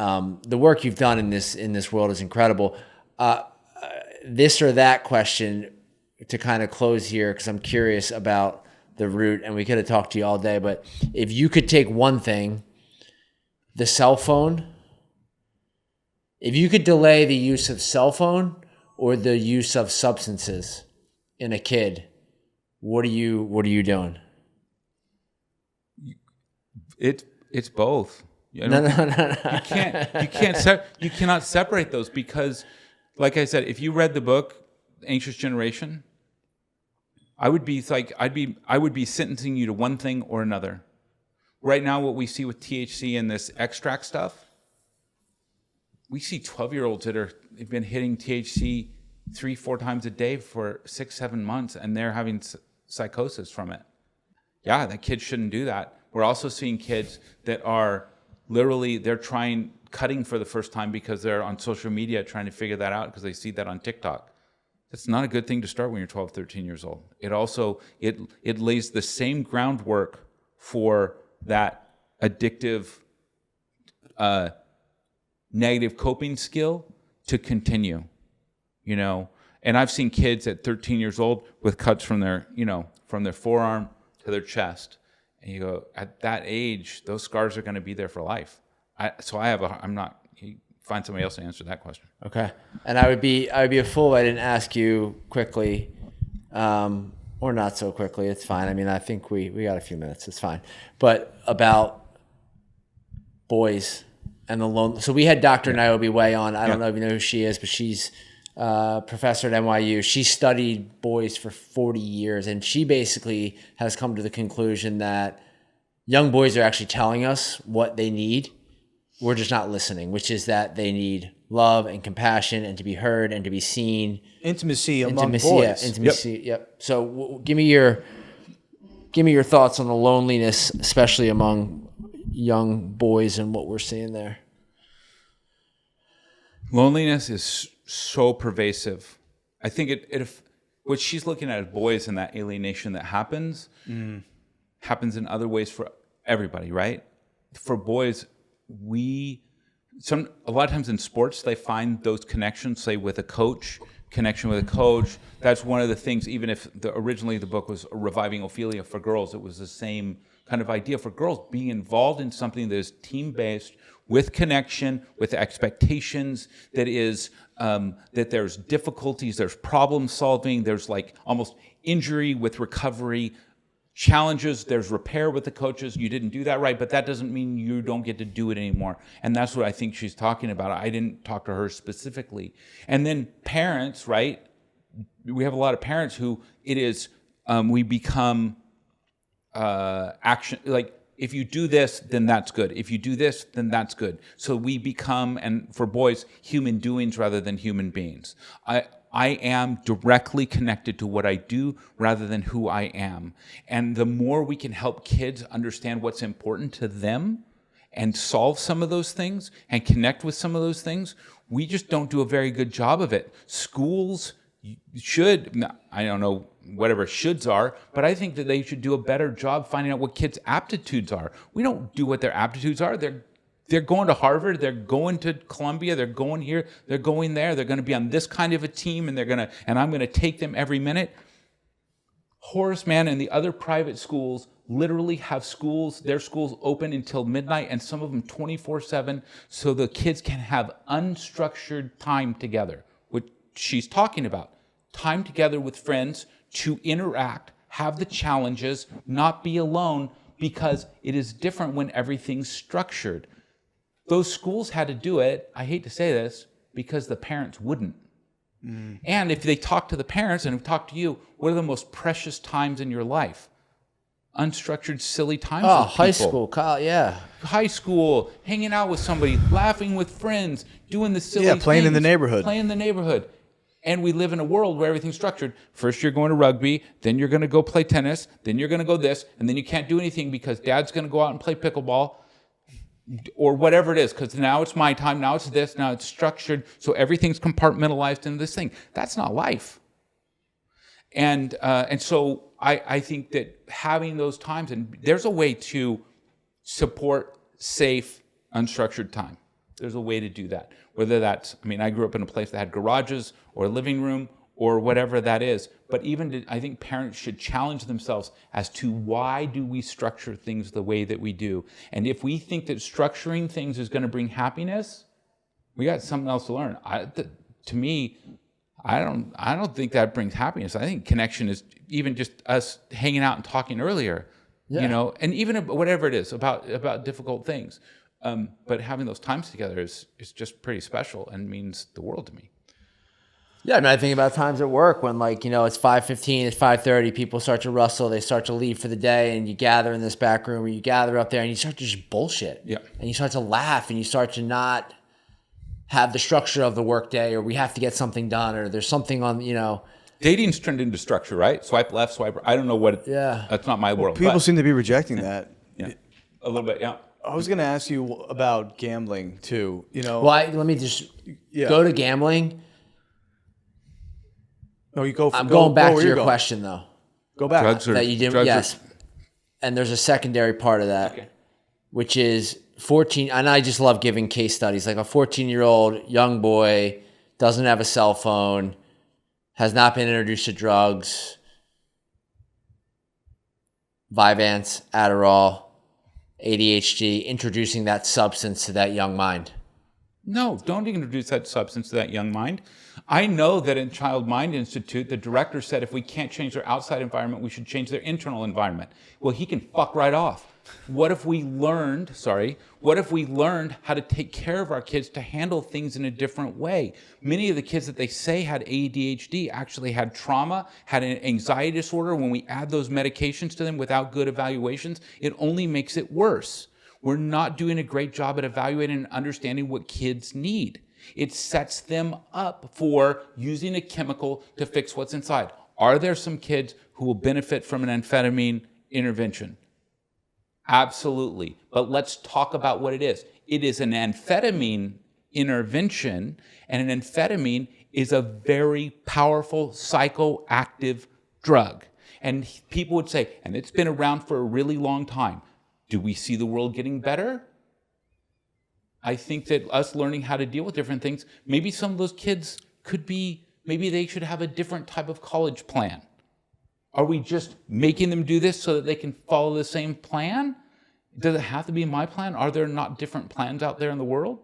The work you've done in this world is incredible. this or that question to kind of close here, because I'm curious about the root, and we could have talked to you all day, but if you could take one thing, the cell phone, if you could delay the use of cell phone or the use of substances in a kid, what are you doing? It's both. No. You cannot separate those, because, like I said, if you read the book Anxious Generation, I would be sentencing you to one thing or another. Right now, what we see with THC and this extract stuff, we see 12-year-olds that have been hitting THC 3-4 times a day for 6-7 months, and they're having psychosis from it. Yeah, that kid shouldn't do that. We're also seeing kids that are literally, they're cutting for the first time because they're on social media trying to figure that out because they see that on TikTok. That's not a good thing to start when you're 12, 13 years old. It also, it lays the same groundwork for that addictive, negative coping skill to continue, And I've seen kids at 13 years old with cuts from their forearm to their chest. And you go, at that age, those scars are going to be there for life. You find somebody else to answer that question. Okay. And I would be a fool if I didn't ask you quickly, or not so quickly. It's fine. I mean, I think we got a few minutes. It's fine. But about boys and the lone. So we had Dr. Niobe Way on. I don't know if you know who she is, but she's professor at NYU. She studied boys for 40 years, and she basically has come to the conclusion that young boys are actually telling us what they need. We're just not listening, which is that they need love and compassion and to be heard and to be seen. Intimacy among boys. Yeah, intimacy. Yep. So give me your thoughts on the loneliness, especially among young boys and what we're seeing there. Loneliness is so pervasive. I think what she's looking at is boys and that alienation that happens in other ways for everybody, right? For boys, a lot of times in sports, they find those connections, say with a coach, That's one of the things, even if originally the book was reviving Ophelia for girls, it was the same kind of idea for girls, being involved in something that is team-based, with connection, with expectations, that is that there's difficulties, there's problem solving, there's like almost injury with recovery, challenges, there's repair with the coaches. You didn't do that right, but that doesn't mean you don't get to do it anymore. And that's what I think she's talking about. I didn't talk to her specifically. And then parents, right? We have a lot of parents who it is, we become action, like, if you do this, then that's good. If you do this, then that's good. So we become, and for boys, human doings rather than human beings. I am directly connected to what I do rather than who I am. And the more we can help kids understand what's important to them and solve some of those things and connect with some of those things, we just don't do a very good job of it. Schools should, I don't know whatever shoulds are, but I think that they should do a better job finding out what kids' aptitudes are. We don't do what their aptitudes are. They're going to Harvard, they're going to Columbia, they're going here, they're going there, they're going to be on this kind of a team, and I'm going to take them every minute. Horace Mann and the other private schools literally have their schools open until midnight, and some of them 24/7, so the kids can have unstructured time together, which she's talking about. Time together with friends to interact, have the challenges, not be alone, because it is different when everything's structured. Those schools had to do it, I hate to say this, because the parents wouldn't. And if they talk to the parents and talk to you, what are the most precious times in your life? Unstructured, silly times with people. High school, college, yeah. High school, hanging out with somebody, laughing with friends, doing the silly things. Yeah, playing in the neighborhood. Playing in the neighborhood. And we live in a world where everything's structured. First you're going to rugby, then you're going to go play tennis, then you're going to go this, and then you can't do anything because dad's going to go out and play pickleball or whatever it is, because now it's my time, now it's this, now it's structured, so everything's compartmentalized into this thing. That's not life. And so I think that having those times, and there's a way to support safe, unstructured time. there's a way to do that. Whether that's, I mean, I grew up in a place that had garages or a living room or whatever that is. But I think parents should challenge themselves as to why do we structure things the way that we do. And if we think that structuring things is going to bring happiness, we got something else to learn. To me, I don't think that brings happiness. I think connection is even just us hanging out and talking earlier, you know, and even whatever it is about difficult things. But having those times together is just pretty special and means the world to me. Yeah, I mean, I think about times at work when, like, you know, it's 5:15, it's 5:30, people start to rustle, they start to leave for the day, and you gather in this back room, or you gather up there, and you start to just bullshit. Yeah. And you start to laugh, and you start to not have the structure of the workday, or we have to get something done, or there's something on, you know. Dating's turned into structure, right? Swipe left, swipe right. I don't know what. That's not my world. People seem to be rejecting that. Yeah, a little bit. Yeah. I was going to ask you about gambling too. You know. Well, let me just go to gambling. No, you go. I'm going back to your question, though. Go back. Drugs that you didn't. Yes. And there's a secondary part of that, which is 14. And I just love giving case studies. Like a 14-year-old young boy doesn't have a cell phone, has not been introduced to drugs, Vyvanse, Adderall, ADHD, introducing that substance to that young mind. No, don't introduce that substance to that young mind. I know that in Child Mind Institute, the director said if we can't change their outside environment, we should change their internal environment. Well, he can fuck right off. What if we learned how to take care of our kids to handle things in a different way? Many of the kids that they say had ADHD actually had trauma, had an anxiety disorder. When we add those medications to them without good evaluations, it only makes it worse. We're not doing a great job at evaluating and understanding what kids need. It sets them up for using a chemical to fix what's inside. Are there some kids who will benefit from an amphetamine intervention? Absolutely. But let's talk about what it is. It is an amphetamine intervention, and an amphetamine is a very powerful psychoactive drug. And people would say, and it's been around for a really long time. Do we see the world getting better? I think that us learning how to deal with different things, maybe some of those kids maybe they should have a different type of college plan. Are we just making them do this so that they can follow the same plan? Does it have to be my plan? Are there not different plans out there in the world?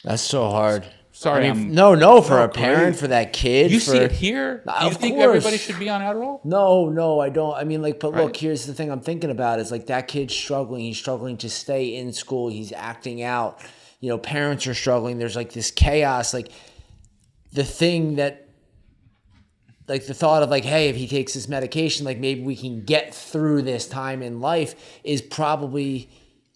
That's so hard. Sorry, I mean, no, for a parent, for that kid. You see it here? Do you think everybody should be on Adderall? No, I don't. I mean, like, but look, here's the thing I'm thinking about is like that kid's struggling. He's struggling to stay in school. He's acting out. You know, parents are struggling. There's like this chaos. Like the thing that, like the thought of like, hey, if he takes this medication, like maybe we can get through this time in life is probably.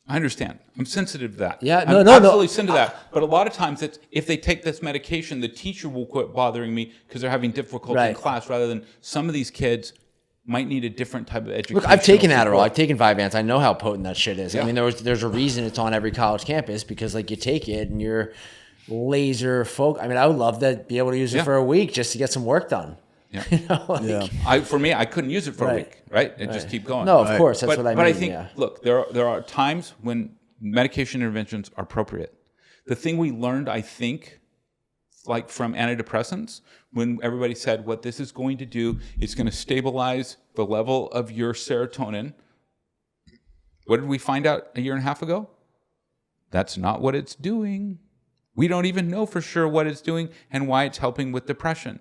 I understand. I'm sensitive to that. Yeah, I'm absolutely sensitive to that. But a lot of times, it's if they take this medication, the teacher will quit bothering me because they're having difficulty in class. Rather than some of these kids might need a different type of education. Look, I've taken Adderall. I've taken Vyvanse. I know how potent that shit is. Yeah. I mean, there's a reason it's on every college campus because like you take it and you're laser focused. I mean, I would love to be able to use it for a week just to get some work done. Yeah. You know, like, For me, I couldn't use it for a week, right? And just keep going. No, of course, that's what I mean. But I think, look, there are times when medication interventions are appropriate. The thing we learned, I think, like from antidepressants, when everybody said what this is going to do, it's going to stabilize the level of your serotonin. What did we find out a year and a half ago? That's not what it's doing. We don't even know for sure what it's doing and why it's helping with depression.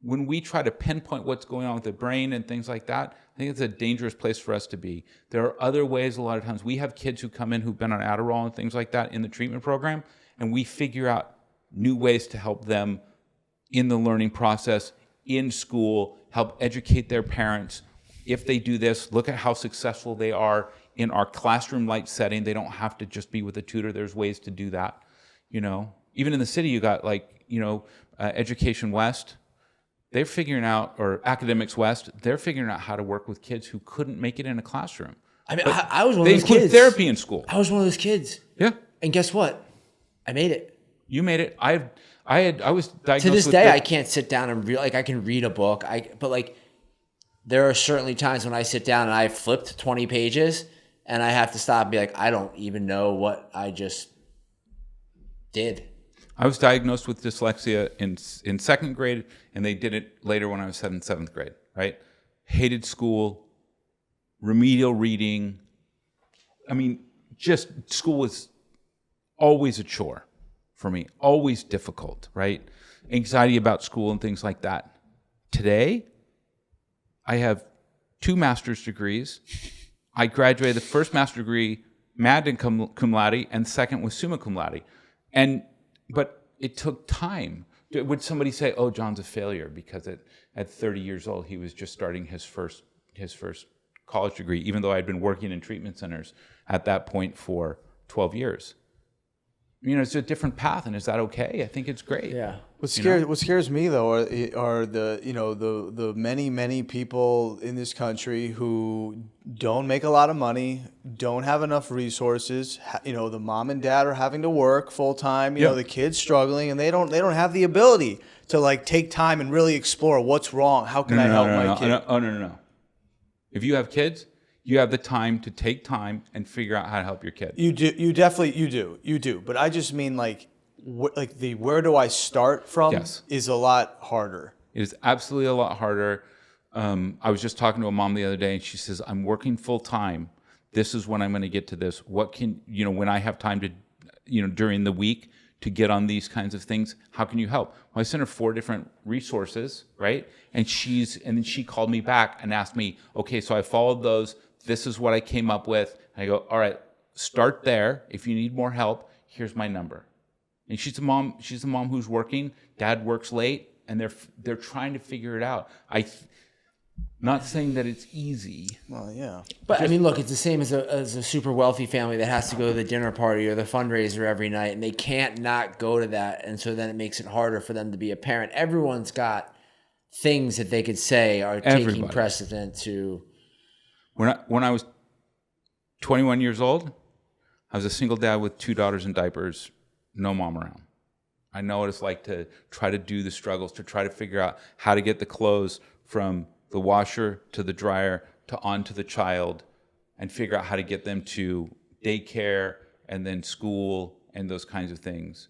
When we try to pinpoint what's going on with the brain and things like that, I think it's a dangerous place for us to be. There are other ways a lot of times. We have kids who come in who've been on Adderall and things like that in the treatment program, and we figure out new ways to help them in the learning process, in school, help educate their parents. If they do this, look at how successful they are in our classroom-like setting. They don't have to just be with a tutor. There's ways to do that. You know, even in the city, you got like, you know, Education West. They're figuring out, or Academics West, they're figuring out how to work with kids who couldn't make it in a classroom. I mean, I was one of those kids. They include therapy in school. I was one of those kids. Yeah. And guess what? I made it. You made it. I was diagnosed to this with day. I can't sit down and read. Like I can read a book. But like there are certainly times when I sit down and I flipped 20 pages and I have to stop and be like, I don't even know what I just did. I was diagnosed with dyslexia in second grade, and they did it later when I was in seventh grade, right? Hated school, remedial reading. I mean, just school was always a chore for me, always difficult, right? Anxiety about school and things like that. Today, I have 2 master's degrees. I graduated the first master's degree, magna cum laude, and second was summa cum laude. But it took time. Would somebody say, "Oh, John's a failure because at 30 years old he was just starting his first college degree," even though I'd been working in treatment centers at that point for 12 years? It's a different path, and is that okay? I think it's great. Yeah. What scares me though are the many people in this country who don't make a lot of money, don't have enough resources. The mom and dad are having to work full time. The kids struggling, and they don't have the ability to like take time and really explore what's wrong. How can I help my kid? No. If you have kids, you have the time to take time and figure out how to help your kid. You do. You definitely do. But I just mean where do I start from is a lot harder. It is absolutely a lot harder. I was just talking to a mom the other day, and she says, "I'm working full time. This is when I'm going to get to this. What can when I have time to, during the week to get on these kinds of things? How can you help?" Well, I sent her 4 different resources, right? And then she called me back and asked me, "Okay, so I followed those. This is what I came up with." And I go, "All right, start there. If you need more help, here's my number." And she's a mom. She's a mom who's working. Dad works late, and they're trying to figure it out. Not saying that it's easy. Well, yeah. But look, it's the same as a super wealthy family that has to go to the dinner party or the fundraiser every night, and they can't not go to that, and so then it makes it harder for them to be a parent. Everyone's got things that they could say are taking precedent to. When I was 21 years old, I was a single dad with 2 daughters in diapers, no mom around. I know what it's like to try to do the struggles, to try to figure out how to get the clothes from the washer to the dryer to onto the child, and figure out how to get them to daycare and then school and those kinds of things.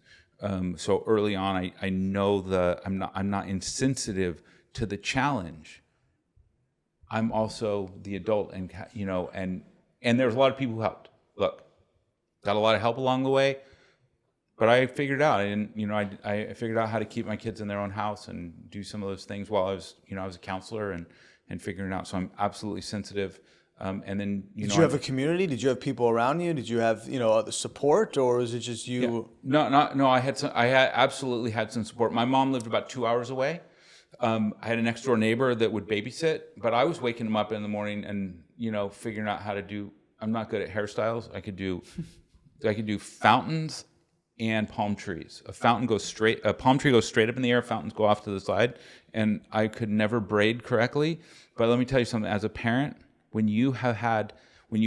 So early on, I know I'm not insensitive to the challenge. I'm also the adult, and there's a lot of people who helped. Look, got a lot of help along the way, but I figured it out. I figured out how to keep my kids in their own house and do some of those things while I was a counselor and figuring it out. So I'm absolutely sensitive. And then did you have a community? Did you have people around you? Did you have other support, or was it just you? Yeah. No. I absolutely had some support. My mom lived about 2 hours away. I had a next door neighbor that would babysit, but I was waking him up in the morning and figuring out how to do. I'm not good at hairstyles. I could do fountains and palm trees. A palm tree goes straight up in the air. Fountains go off to the side, and I could never braid correctly. But let me tell you something. As a parent, when you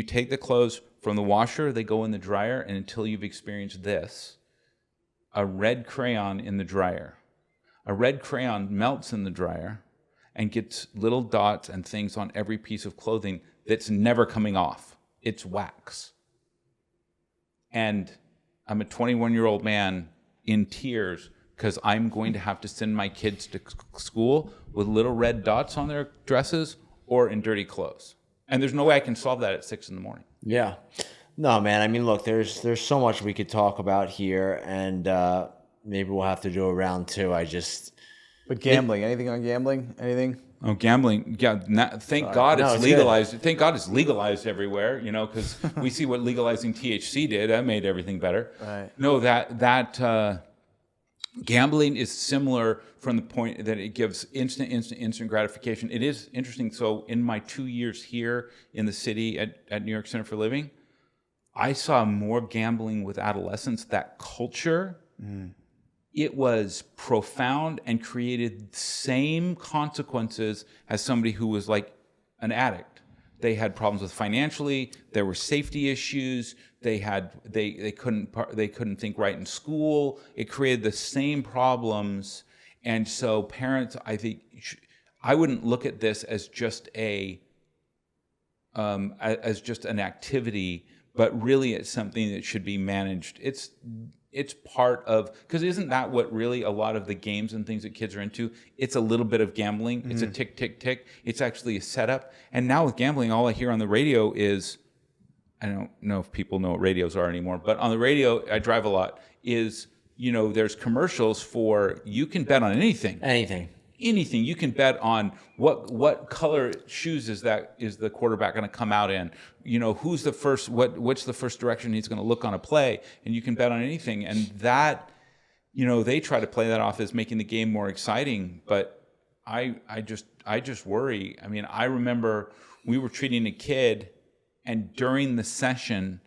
take the clothes from the washer, they go in the dryer, and until you've experienced this, a red crayon in the dryer. A red crayon melts in the dryer and gets little dots and things on every piece of clothing that's never coming off. It's wax. And I'm a 21-year-old man in tears because I'm going to have to send my kids to school with little red dots on their dresses or in dirty clothes. And there's no way I can solve that at 6 a.m. Yeah. No, man. Look, there's so much we could talk about here, and maybe we'll have to do a round 2. But gambling, anything on gambling? Anything? Oh, gambling! Yeah, thank God it's legalized. Thank God it's legalized everywhere. Because we see what legalizing THC did. That made everything better. Right. No, that gambling is similar from the point that it gives instant gratification. It is interesting. So in my 2 years here in the city at New York Center for Living, I saw more gambling with adolescents. That culture. It was profound and created the same consequences as somebody who was like an addict. They had problems with financially. There were safety issues. They couldn't think right in school. It created the same problems. And so parents, I think, I wouldn't look at this as just an activity, but really it's something that should be managed. it's part of, because isn't that what really a lot of the games and things that kids are into? It's a little bit of gambling. It's a tick, tick, tick. It's actually a setup. And now with gambling, all I hear on the radio is, I don't know if people know what radios are anymore, but on the radio, I drive a lot, is, there's commercials for, you can bet on anything. Anything. You can bet on what color shoes is the quarterback going to come out in. Who's the first, what's the first direction he's going to look on a play, and you can bet on anything. And that, they try to play that off as making the game more exciting, but I just worry. I mean, I remember we were treating a kid, and during the session,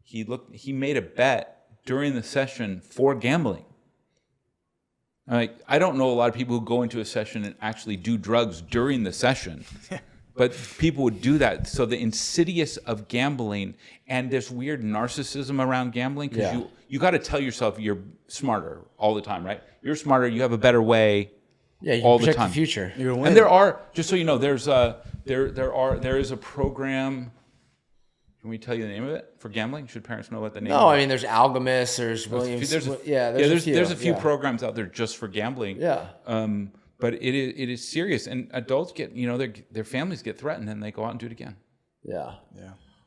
he made a bet during the session for gambling. Like, I don't know a lot of people who go into a session and actually do drugs during the session, but people would do that. So the insidious of gambling and this weird narcissism around gambling, because you got to tell yourself you're smarter all the time, right? You're smarter. You have a better way. Yeah, you all project the time. The future. And there are, just so you know, there is a program. Can we tell you the name of it for gambling? Should parents know what the name? No, is? I mean, there's Alchemist, there's Williams. There's a few programs out there just for gambling. Yeah. But it is serious, and adults get, their families get threatened, and they go out and do it again. Yeah.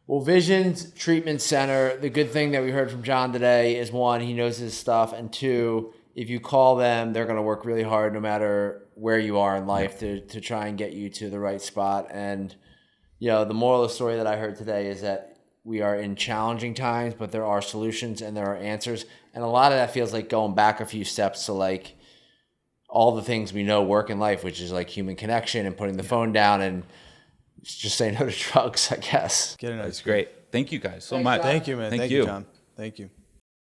Well, Visions Treatment Center, the good thing that we heard from John today is, one, he knows his stuff, and two, if you call them, they're going to work really hard no matter where you are in life to try and get you to the right spot. And the moral of the story that I heard today is that we are in challenging times, but there are solutions and there are answers. And a lot of that feels like going back a few steps to like all the things we know work in life, which is like human connection and putting the phone down and just say no to drugs, I guess. Get a nice. That's great. Thank you guys so much. Thank you, man. Thank you, John. Thank you.